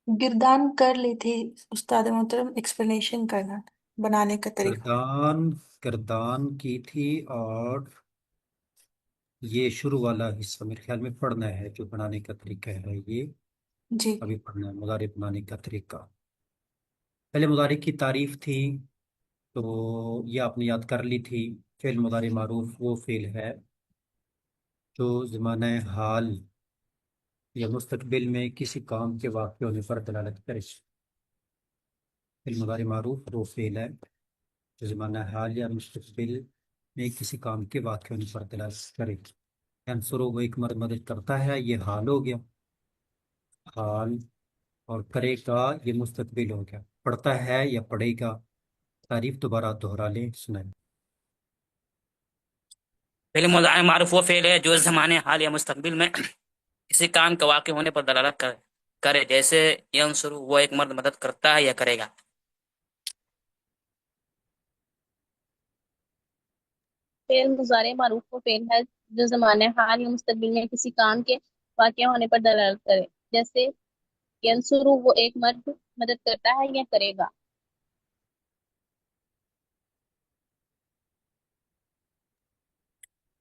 گردان کر لی تھی استاد محترم، ایکسپلینیشن کرنا بنانے کا طریقہ۔ گردان کی تھی، اور یہ شروع والا حصہ میرے خیال میں پڑھنا ہے، جو بنانے کا طریقہ ہے یہ جی ابھی پڑھنا ہے، مضارع بنانے کا طریقہ۔ پہلے مضارع کی تعریف تھی تو یہ آپ نے یاد کر لی تھی۔ فعل مضارع معروف وہ فعل ہے جو زمانہ حال یا مستقبل میں کسی کام کے واقع ہونے پر دلالت کرے۔ فعل مضارع معروف وہ فعل ہے جو زمانہ حال یا مستقبل میں کسی کام کے واقع ہونے پر دلالت کرے۔ ینصرو وہ ایک مدد کرتا ہے، یہ حال ہو گیا، حال، اور کرے گا یہ مستقبل ہو گیا، پڑھتا ہے یا پڑھے گا۔ تعریف دوبارہ دہرا لیں، سنائیں۔ فعل مضارع معروف وہ فعل ہے جو زمانے حال یا مستقبل میں کسی کام کے واقع ہونے پر دلالت کرے، جیسے ینصر وہ ایک مرد مدد کرتا ہے یا کرے گا۔ فعل مضارع معروف وہ فعل ہے جو زمانہ حال یا مستقبل میں کسی کام کے واقع ہونے پر دلالت کرے، جیسے ینصر وہ ایک مرد مدد کرتا ہے یا کرے گا۔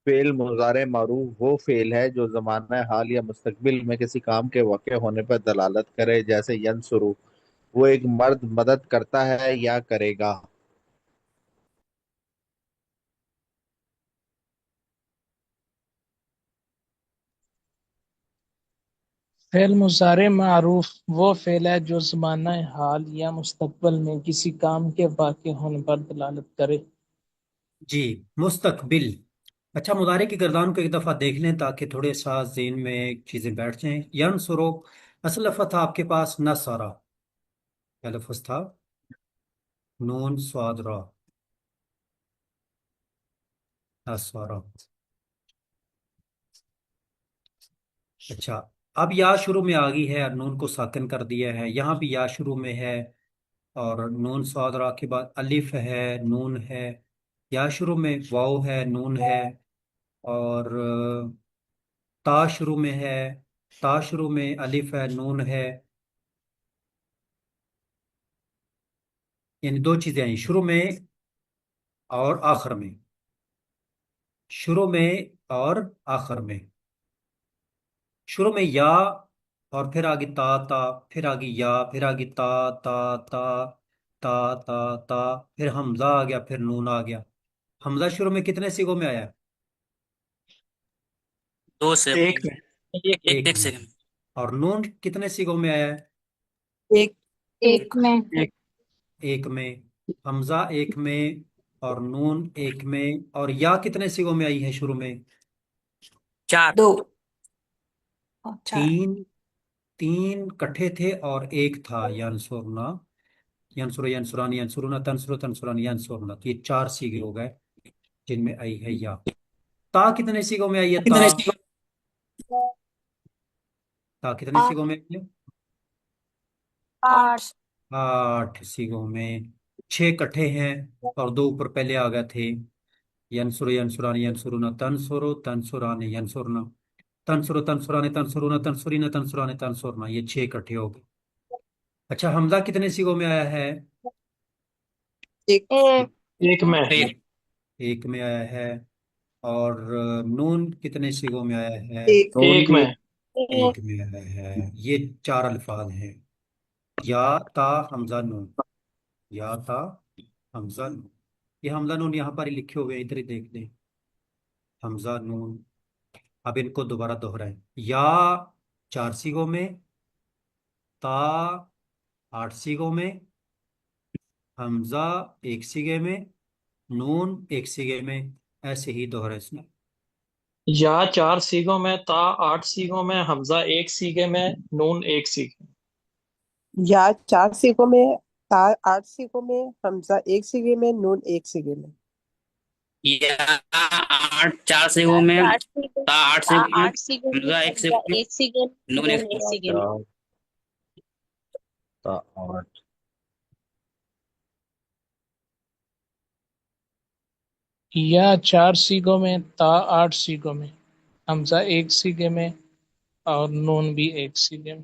فعل مضارع معروف وہ فعل ہے جو زمانہ حال یا مستقبل میں کسی کام کے واقع ہونے پر دلالت کرے، جیسے ینصرو وہ ایک مرد مدد کرتا ہے یا کرے گا۔ فعل مضارع معروف وہ فعل ہے جو زمانہ حال یا مستقبل میں کسی کام کے واقع ہونے پر دلالت کرے۔ جی، مستقبل۔ اچھا، مضارع کی گردان کو ایک دفعہ دیکھ لیں تاکہ تھوڑے سا ذہن میں چیزیں بیٹھ جائیں۔ ینصرو اصل لفظ تھا آپ کے پاس نصرہ، کیا لفظ تھا؟ نون صاد را، نصرہ۔ اچھا، اب یا شروع میں آ گئی ہے اور نون کو ساکن کر دیا ہے، یہاں بھی یا شروع میں ہے اور نون صاد را کے بعد الف ہے، نون ہے، یا شروع میں واو ہے، نون ہے، اور تا شروع میں ہے، تا شروع میں الف ہے، نون ہے، یعنی دو چیزیں آئیں شروع میں اور آخر میں، شروع میں اور آخر میں۔ شروع میں یا اور پھر آگے تا تا، پھر آگے یا، پھر آگے تا تا تا تا تا تا، پھر حمزہ آ گیا، پھر نون آ گیا۔ حمزہ شروع میں کتنے سیغوں میں آیا؟ دو سے ایک میں ایک ایک میں۔ سیکنڈ۔ اور نون کتنے سیغوں میں آیا ہے؟ ایک ایک میں۔ ایک ایک میں۔ حمزہ ایک میں اور نون ایک میں، اور یا کتنے سیغوں میں آئی ہے شروع میں؟ چار۔ دو اور چار۔ تین، تین کٹھے تھے اور ایک تھا ینصرنا، ینصر ینصران ینصرون تنصر تنصران ینصرنا، تو یہ چار سیغے ہو گئے جن میں آئی ہے یا۔ تا کتنے سیغوں میں آئی ہے؟ تا، تا کتنے سیغوں میں آئی ہے؟ 8 8 سیغوں میں۔ 6 کٹھے ہیں اور 2 اوپر پہلے آ گئے تھے، ینصر ینصران ینصرون تنصر تنصران ینصرنا، تنصر تنصران تنصرون تنصرین تنصران تنصرنا، یہ 6 کٹھے ہو گئے۔ اچھا، حمزہ کتنے سیغوں میں آیا ہے؟ ایک ایک میں ایک۔ ایک میں آیا ہے۔ اور نون کتنے سیغوں میں آیا ہے؟ ایک ایک میں ایک میں آیا ہے۔ یہ 4 الفاظ ہیں، یا تا حمزہ نون، یا تا حمزہ نون۔ یہ حمزہ نون یہاں پر ہی لکھے ہوئے ہیں، ادھر ہی دیکھ لیں، حمزہ نون۔ اب ان کو دوبارہ دہرائیں۔ یا 4 سیغوں میں، تا 8 سیغوں میں، حمزہ 1 سیغے میں، نون 1 سیغے میں، ایسے ہی دوہرا اس میں۔ یا 4 سیغوں میں، تا 8 سیغوں میں، حمزہ 1 سیغے میں، نون 1 سیغے میں۔ یا 4 سیغوں میں، تا 8 سیغوں میں، حمزہ 1 سیغے میں، نون 1 سیغے میں۔ یا 4 سیغوں یا میں، 4 سیگل، تا 8 تا سیغوں میں، 8 سیگل میں، حمزہ 1 حمزہ سیغوں میں، 1 سیگل، نون نون 1 1 سیغوں میں۔ سیگل میں۔ تا 8 یا 4 سیغوں میں، تا 8 سیغوں میں، حمزہ 1 سیغے میں اور نون بھی 1 سیغے میں۔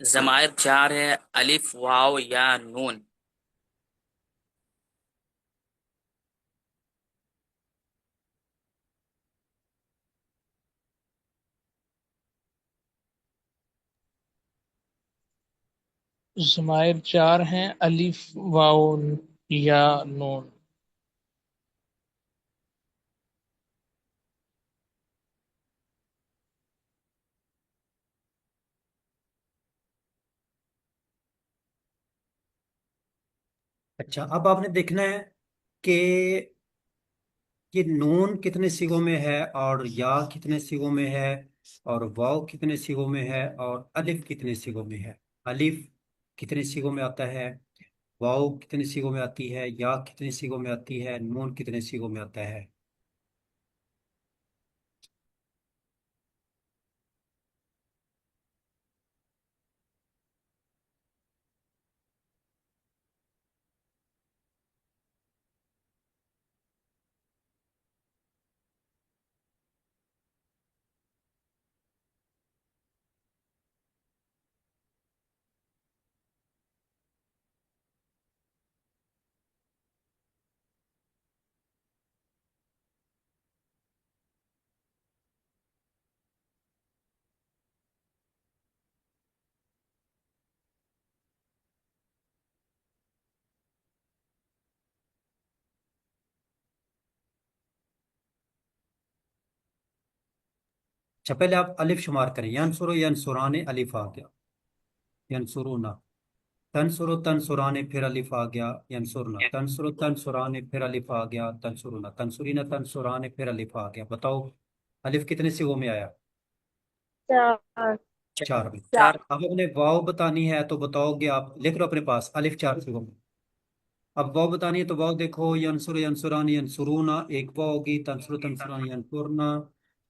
ضمائر 4 ہے، الف واو یا نون۔ ضمائر 4 ہیں، الف واو یا نون۔ اچھا، اب آپ نے دیکھنا ہے کہ یہ نون کتنے سیغوں میں ہے، اور یا کتنے سیغوں میں ہے، اور واو کتنے سیغوں میں ہے، اور الف کتنے سیغوں میں ہے۔ الف کتنے سیغوں میں آتا ہے، واو کتنے سیغوں میں آتی ہے، یا کتنے سیغوں میں آتی ہے، نون کتنے سیغوں میں آتا ہے۔ اچھا، پہلے آپ الف شمار کریں، ینصرو ینصران الف آ گیا، ینصرونا، تنصرو تنصران پھر الف آ گیا، ینصرنا، تنصرو تنصران پھر الف آ گیا، تنصرونا، تنصرینا تنصران پھر الف آ گیا۔ بتاؤ الف کتنے سیغوں میں آیا؟ 4 4 میں۔ 4۔ اب اپنے واو بتانی ہے تو بتاؤ گے آپ، لکھ لو اپنے پاس الف 4 سیغوں میں۔ اب واو بتانی ہے تو واو دیکھو، ینصر ینصران ینصرونا ایک واو ہوگی، تنصر تنصران ینصرنا،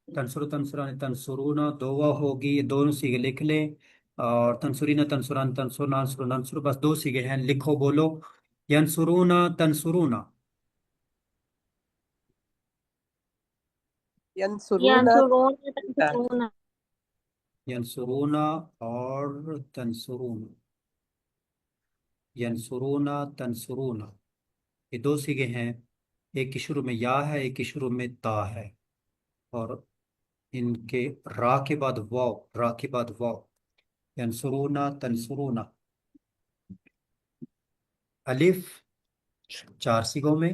تنصر تنصران تنصرونا دو واو ہوگی، یہ دونوں سیگے لکھ لیں۔ اور تنصرینا تنصران تنصرنا ننصر ننصر، بس 2 سیگے ہیں، لکھو بولو، ینصرونا تنصرونا، ینصرون ينصرون تنصرون ینصرونا اور تنصرونا، ینصرونا تنصرونا، یہ 2 سیگے ہیں، ایک کی شروع میں یا ہے، ایک کی شروع میں تا ہے، اور ان کے را کے بعد واو، را کے بعد واو، ینصرونا تنصرونا، الف 4 سیگوں میں،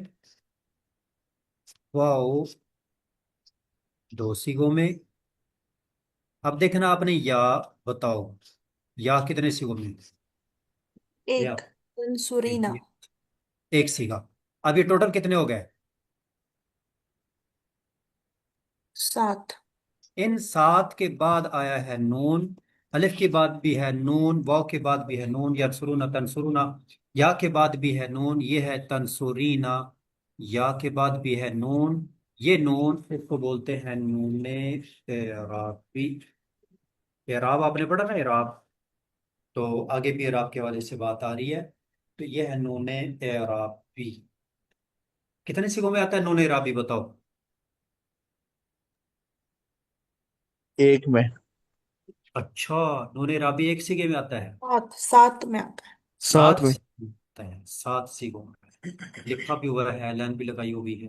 واو 2 سیگوں میں۔ اب دیکھنا آپ نے یا، بتاؤ یا کتنے سیگوں میں؟ یا ایک تنصرینا، ایک سیگا۔ اب یہ ٹوٹل کتنے ہو گئے؟ 7۔ ان 7 کے بعد آیا ہے نون، الف کے بعد بھی ہے نون، واو کے بعد بھی ہے نون، ینصرونا تنصرونا، یا کے بعد بھی ہے نون، یہ ہے تنصرینا، یا کے بعد بھی ہے نون، یہ نون اس کو بولتے ہیں نون اعرابی۔ اعراب آپ نے پڑھا نا اعراب، تو آگے بھی اعراب کے حوالے سے بات آ رہی ہے، تو یہ ہے نون اعرابی۔ کتنے سیغوں میں آتا ہے نون اعرابی بتاؤ؟ ایک میں۔ اچھا، نون اعرابی ایک سیگے میں آتا ہے؟ 7 میں آتا ہے۔ 7 7 میں۔ آتا ہے، 7 سیگوں میں لکھا بھی ہوا ہے، لائن بھی لگائی ہوئی ہے۔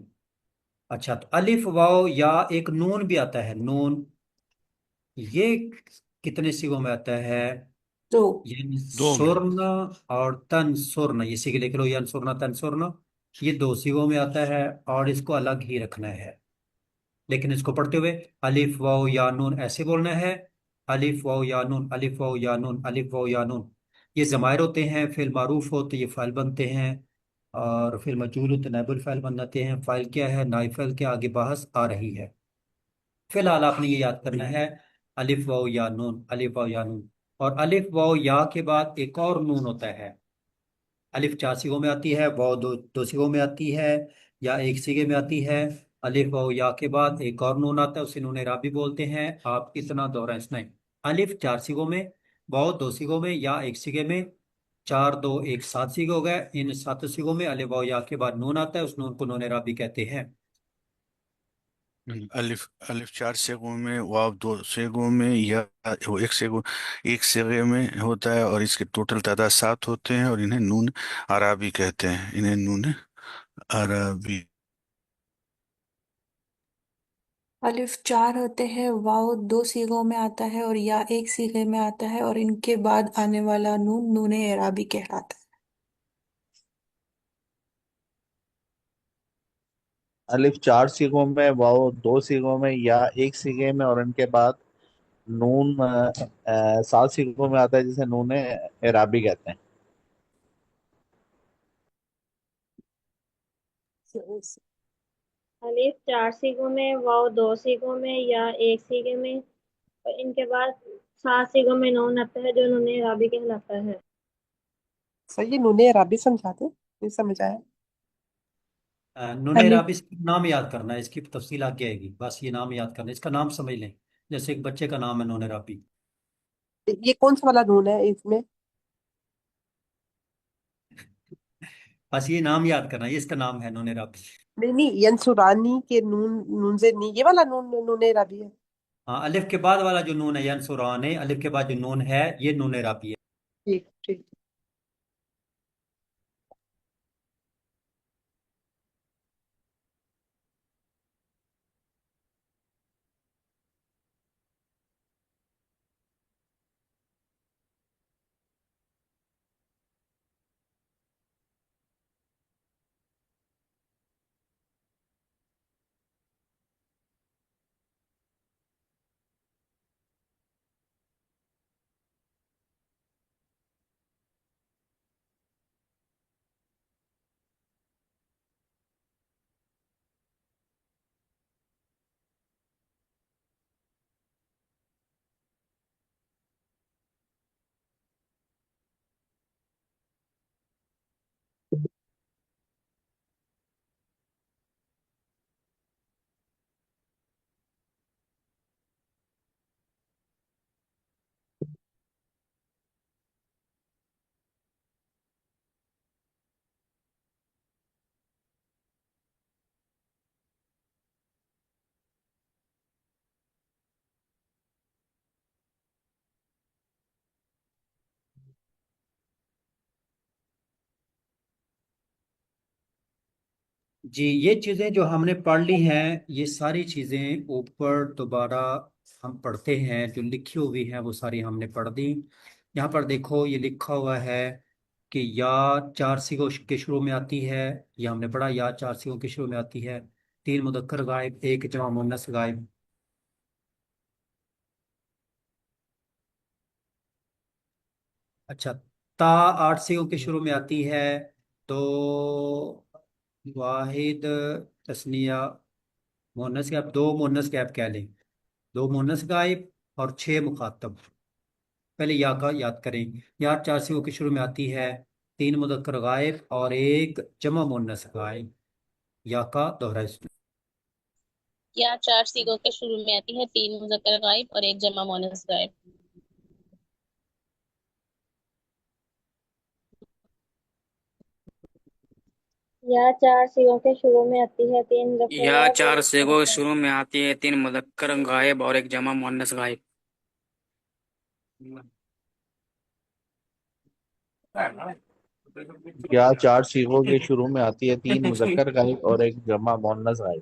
اچھا، تو الف واو یا ایک نون بھی آتا ہے، نون، یہ کتنے سیگوں میں آتا ہے؟ 2۔ یعنی 2 میں۔ سرنا اور تن سرنا، یہ سیگے لکھ لو، یعنی سرنا تن سرنا، یہ 2 سیگوں میں آتا ہے، اور اس کو الگ ہی رکھنا ہے، لیکن اس کو پڑھتے ہوئے الف واو یا نون ایسے بولنا ہے، الف واو یا نون، الف واو یا نون، الف واو یا نون۔ یہ ضمائر ہوتے ہیں، فعل معروف ہوتے یہ فاعل بنتے ہیں، اور فعل مجہول ہوتے نائب الفاعل بن جاتے ہیں۔ فاعل کیا ہے، نائب فاعل کے آگے بحث آ رہی ہے۔ فی الحال آپ نے یہ یاد کرنا ہے، الف واو یا نون، الف واو یا نون، اور الف واو یا کے بعد ایک اور نون ہوتا ہے۔ الف 4 سیغوں میں آتی ہے، واو دو سیغوں میں آتی ہے، یا ایک سیگے میں آتی ہے۔ الف واو یا کے بعد ایک اور نون آتا ہے، اسے نون اعرابی بولتے ہیں۔ آپ اتنا دورہ سنائیں، الف 4 سیغوں میں، واو 2 سیغوں میں، یا ایک سیگے میں، 4 2 1 7 سیگے ہو گئے۔ ان 7 سیگوں میں الف واو یا کے بعد نون آتا ہے، اس نون کو نون اعرابی کہتے ہیں۔ الف الف 4 سیغوں میں، واو 2 سیغوں میں، یا وہ ایک سیغے میں ہوتا ہے، اور اس کے ٹوٹل تعداد 7 ہوتے ہیں، اور انہیں نون عربی کہتے ہیں، انہیں نون عربی۔ الف 4 ہوتے ہیں، واو 2 صیغوں میں آتا ہے اور یا ایک صیغے میں آتا ہے، اور ان کے بعد آنے والا نون نون اعرابی کہلاتا ہے۔ الف 4 سیغوں میں، واو 2 سیغوں میں، یا ایک سیغے میں، اور ان کے بعد نون 7 سیغوں میں آتا ہے، جسے نون اعرابی کہتے ہیں۔ الف 4 سیغوں میں، واو 2 سیغوں میں، یا ایک سیغے میں، اور ان کے بعد 7 سیغوں میں نون آتا ہے جو نون عربی کہلاتا ہے۔ صحیح ہے، نون عربی سمجھاتے نہیں سمجھ آیا؟ نون الف عربی صرف نام یاد کرنا ہے، اس کی تفصیل آگے آئے گی، بس یہ نام یاد کرنا ہے، اس کا نام سمجھ لیں، جیسے ایک بچے کا نام ہے نون عربی۔ یہ کون سا والا نون ہے اس میں؟ بس یہ نام یاد کرنا ہے، یہ اس کا نام ہے نون عربی۔ نہیں نہیں، ینسورانی کے نون سے نہیں، یہ والا نون نون عربی ہے؟ ہاں، الف کے بعد والا جو نون ہے ینصران، الف کے بعد جو نون ہے یہ نون عربی ہے۔ ٹھیک ٹھیک۔ جی، یہ چیزیں جو ہم نے پڑھ لی ہیں، یہ ساری چیزیں اوپر دوبارہ ہم پڑھتے ہیں، جو لکھی ہوئی ہیں وہ ساری ہم نے پڑھ دی۔ یہاں پر دیکھو یہ لکھا ہوا ہے کہ یا 4 سیغوں کے شروع میں آتی ہے، یہ ہم نے پڑھا، یا 4 سیغوں کے شروع میں آتی ہے، 3 مذکر غائب، ایک جمع مؤنث غائب۔ اچھا، تا 8 سیغوں کے شروع میں آتی ہے، تو واحد تثنیہ مونس غائب، 2 مونس غائب کہہ لیں، 2 مونس غائب اور 6 مخاطب۔ پہلے یا کا یاد کریں، یا 4 سیغوں کے شروع میں آتی ہے، 3 مذکر غائب اور ایک جمع مونس غائب، یا کا دوہرا اسم۔ یا 4 سیغوں کے شروع میں آتی ہے، 3 مذکر غائب اور ایک جمع مؤنث غائب۔ یا 4 سیغوں کے شروع میں آتی ہے، 3 مذکر یا غائب اور چار ایک سیغوں کے جمع شروع میں آتی ہے، 3 مذکر غائب اور ایک جمع مؤنث غائب۔ یا 4 سیغوں کے شروع میں آتی ہے، 3 مذکر غائب اور ایک جمع مؤنث غائب۔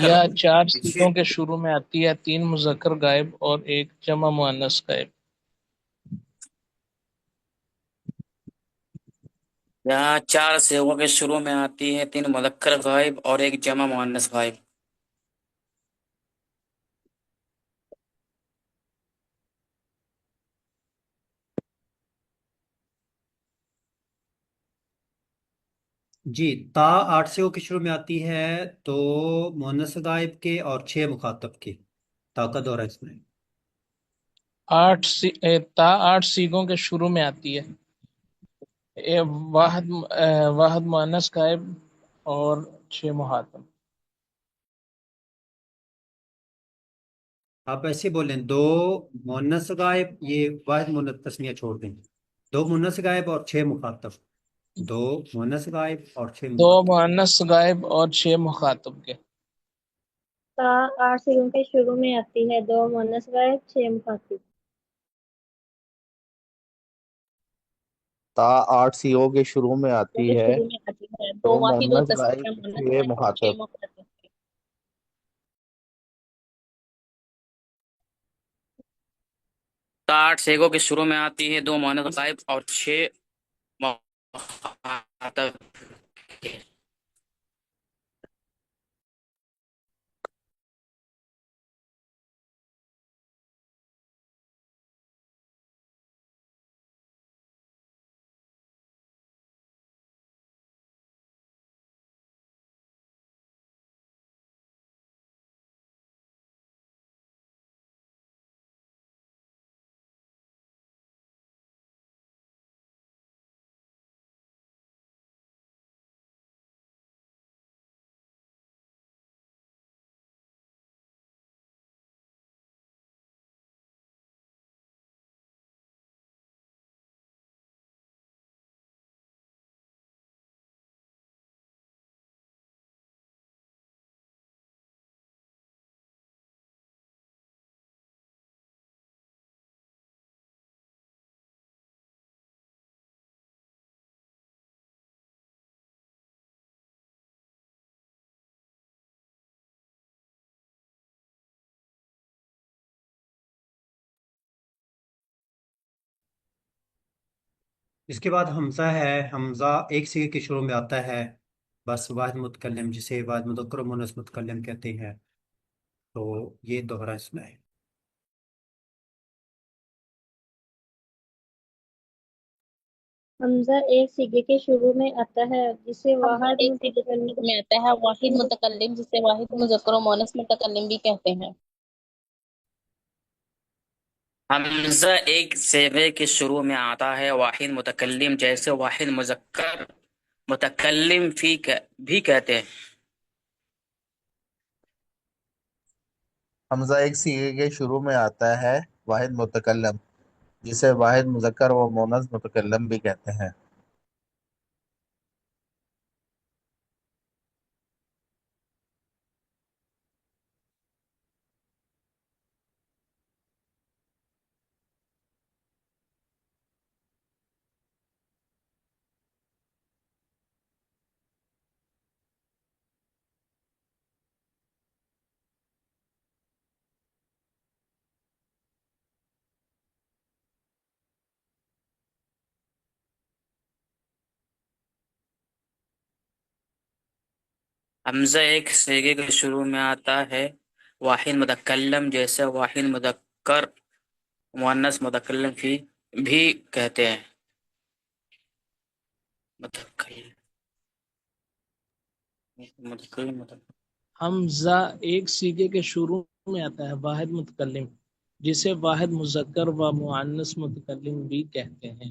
یا چار سیغوں کے شروع میں آتی ہے، 3 مذکر غائب اور ایک جمع مؤنث غائب۔ یہاں 4 صیغوں کے شروع میں آتی ہے، 3 مذکر غائب اور ایک جمع مؤنث غائب۔ جی، تا 8 سے کے شروع میں آتی ہے، تو مؤنث غائب کے اور 6 مخاطب کے، تا کا دورہ اس میں۔ تا 8 سیغوں کے شروع میں آتی ہے، واحد مؤنث غائب اور 6 مخاطب۔ آپ ایسے بولیں، 2 مؤنث غائب، یہ واحد مؤنث تسنیہ چھوڑ دیں، 2 مؤنث غائب اور 6 مخاطب، 2 مؤنث غائب اور 6 2 مخاطب۔ مؤنث غائب اور 6 مخاطب کے۔ تا 8 سیغوں کے شروع میں آتی ہے، 2 مؤنث غائب، 6 مخاطب۔ تا 8 سیوں کے شروع میں آتی کے ہے، شروع میں آتی ہے، 2 2 واحد و مؤنث غائب، تسنیہ مؤنث 6 غائب اور 6 مخاطب۔ مخاطب کے۔ تا 8 صیغوں کے شروع میں آتی ہے، 2 مؤنث غائب اور 6 مخاطب کے۔ اس کے بعد حمزہ ہے، حمزہ 1 سے کے شروع میں آتا ہے، بس واحد متکلم، جسے واحد مذکر و مؤنث متکلم کہتے ہیں، تو یہ دوہرا اس میں ہے۔ حمزہ 1 سیغے کے شروع میں آتا ہے، جسے حمزہ واحد ایک صیغے کے متکلم۔ شروع میں آتا ہے، واحد متکلم، جسے واحد مذکر و مؤنث متکلم بھی کہتے ہیں۔ حمزہ 1 صیغے کے شروع میں آتا ہے، واحد متکلم، جیسے واحد مذکر متکلم بھی کہتے ہیں۔ حمزہ 1 سیغے کے شروع میں آتا ہے، واحد متکلم، جسے واحد مذکر و مؤنث متکلم بھی کہتے ہیں۔ حمزہ 1 صیغے کے شروع میں آتا ہے، واحد متکلم، جیسے واحد مذکر مؤنث متکلم بھی کہتے ہیں۔ متکلم حمزہ 1 سیغے کے شروع میں آتا ہے، واحد متکلم، جسے واحد مذکر و مؤنث متکلم بھی کہتے ہیں۔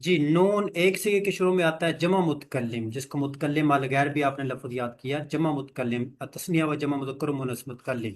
جی، نون 1 سے کے شروع میں آتا ہے، جمع متکلم، جس کو متکلم الغیر بھی آپ نے لفظ یاد کیا، جمع متکلم، تسنیہ و جمع مذکر و مؤنث متکلم۔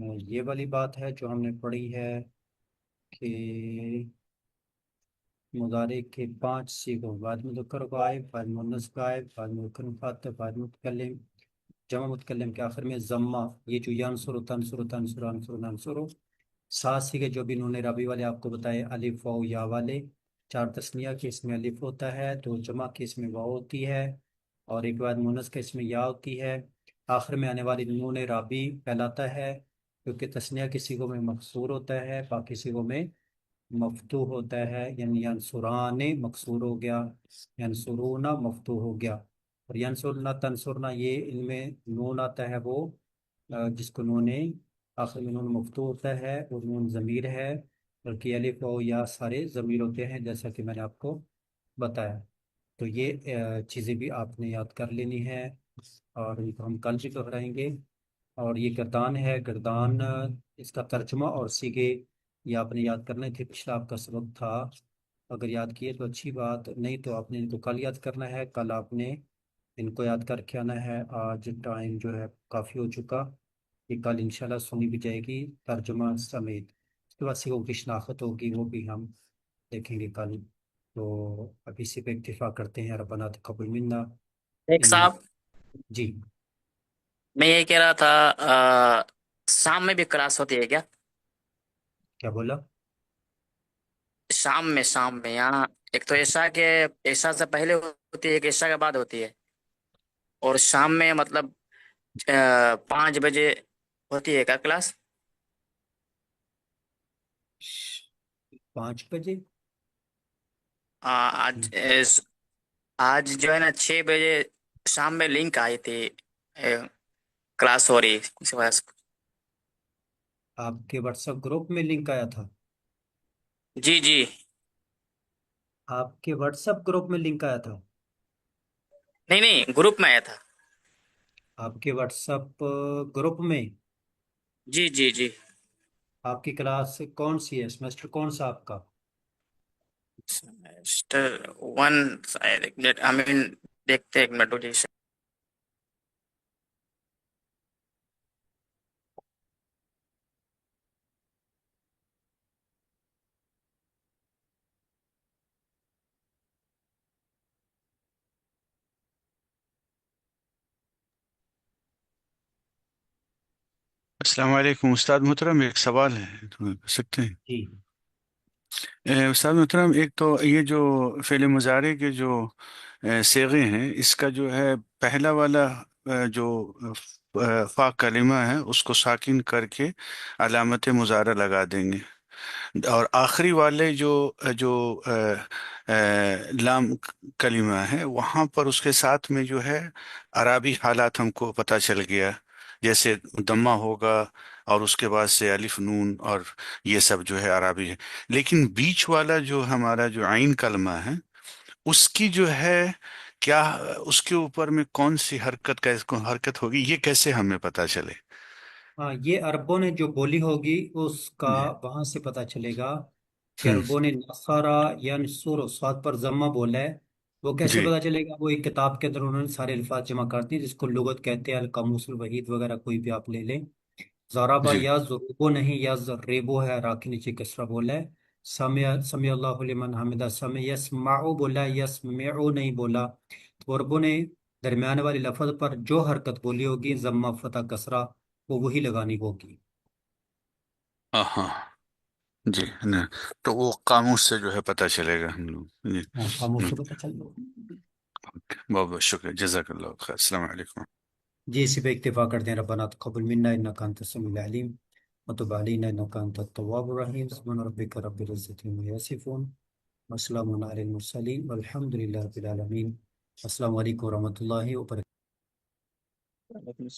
یہ والی بات ہے جو ہم نے پڑھی ہے کہ مضارع کے 5 سیغوں، بعد مذکر غائب، بعد مؤنث غائب، بعد مذکر مخاطب، بعد متکلم، جمع متکلم کے آخر میں ضمہ، یہ جو ینصر تنصر تنصر انصر ننصر، 7 سیغے جو بھی انہوں نے ربی والے آپ کو بتائے، الف واو یا والے، 4 تثنیہ کے اس میں الف ہوتا ہے، 2 جمع کے اس میں واو ہوتی ہے، اور ایک بعد مؤنث کے اس میں یا ہوتی ہے، آخر میں آنے والی نون رابی کہلاتا ہے، کیونکہ تثنیہ کے سیغوں میں مقصور ہوتا ہے، باقی سیغوں میں مفتوح ہوتا ہے، یعنی ینصران مقصور ہو گیا، ینصرون مفتوح ہو گیا، اور ینصرنا تنصرنا یہ ان میں نون آتا ہے وہ جس کو نون آخر میں نون مفتوح ہوتا ہے اور نون ضمیر ہے، بلکہ الف و یا سارے ضمیر ہوتے ہیں جیسا کہ میں نے آپ کو بتایا۔ تو یہ چیزیں بھی آپ نے یاد کر لینی ہے، اور ان کو ہم کل بھی دہرائیں گے۔ اور یہ گردان ہے، گردان اس کا ترجمہ اور سیغے یہ آپ نے یاد کرنے تھے، پچھلا آپ کا سبق تھا، اگر یاد کیے تو اچھی بات، نہیں تو آپ نے ان کو کل یاد کرنا ہے، کل آپ نے ان کو یاد کر کے آنا ہے۔ آج ٹائم جو ہے کافی ہو چکا، یہ کل انشاءاللہ سنی بھی جائے گی ترجمہ سمیت، اس کے بعد سیغوں کی شناخت ہوگی، وہ بھی ہم دیکھیں گے کل۔ تو ابھی سے پہ اکتفا کرتے ہیں، ربنا تقبل منا ایک صاحب، جی میں یہ کہہ رہا تھا شام میں بھی کلاس ہوتی ہے کیا؟ کیا بولا؟ شام میں یہاں ایک تو عشاء سے پہلے ہوتی ہے، ایک عشاء کے بعد ہوتی ہے، اور شام میں مطلب 5 بجے ہوتی ہے کیا کلاس؟ 5 بجے؟ آج جو ہے نا 6 بجے شام میں لنک آئی تھی، کلاس ہو رہی کسی وجہ سے۔ آپ کے واٹس ایپ گروپ میں لنک آیا تھا؟ جی جی آپ کے واٹس ایپ گروپ میں لنک آیا تھا؟ نہیں گروپ میں آیا تھا۔ آپ کے واٹس ایپ گروپ میں؟ جی جی جی آپ کی کلاس کون سی ہے، سیمسٹر کون سا آپ کا؟ سیمسٹر 1 دیکھتے ایک منٹ جی۔ السلام علیکم استاد محترم، ایک سوال ہے تو کر سکتے ہیں؟ جی استاد محترم، ایک تو یہ جو فعل مضارع کے جو صیغے ہیں، اس کا جو ہے پہلا والا جو فا کلمہ ہے اس کو ساکن کر کے علامت مضارع لگا دیں گے، اور آخری والے جو جو لام کلمہ ہے وہاں پر اس کے ساتھ میں جو ہے عربی حالات ہم کو پتہ چل گیا، جیسے دمہ ہوگا اور اس کے بعد سے الف نون اور یہ سب جو ہے عربی ہے، لیکن بیچ والا جو ہمارا جو عین کلمہ ہے اس کی جو ہے کیا اس کے اوپر میں کون سی حرکت ہوگی، یہ کیسے ہمیں پتہ چلے؟ ہاں، یہ عربوں نے جو بولی ہوگی اس کا جی وہاں سے پتہ چلے گا کہ عربوں نے نصارا یا نصور صاد پر ضمہ بولا ہے، وہ کیسے جی پتہ چلے گا؟ وہ ایک کتاب کے اندر انہوں نے سارے الفاظ جمع کر دیے جس کو لغت کہتے ہیں، القاموس الوحید وغیرہ کوئی بھی آپ لے لیں۔ ضربہ جی یا ضروبو نہیں، یا ضریبو ہے، را کے نیچے کسرہ بولا ہے۔ سمع اللہ لمن حمدہ، سمع یسمعو بولا ہے، یسمعو نہیں بولا، تو عربوں نے درمیان والی لفظ پر جو حرکت بولی ہوگی ضمہ فتح کسرہ وہ وہی لگانی ہوگی۔ ہاں جی نہیں، تو وہ قاموس سے جو ہے پتہ چلے گا ہم لوگ جی۔ ہاں، خاموش سے پتہ چل لو۔ اوکے، بہت بہت شکریہ، جزاک اللہ خیر، السلام علیکم۔ جی اسی پہ اکتفا کرتے ہیں، ربنا تقبل منا انک انت السمیع العلیم وتب علینا انک انت التواب الرحیم، سبحان ربک رب العزۃ عما یصفون وسلام علی المرسلین والحمد للہ رب العالمین۔ السلام علیکم ورحمۃ اللہ وبرکاتہ۔ وعلیکم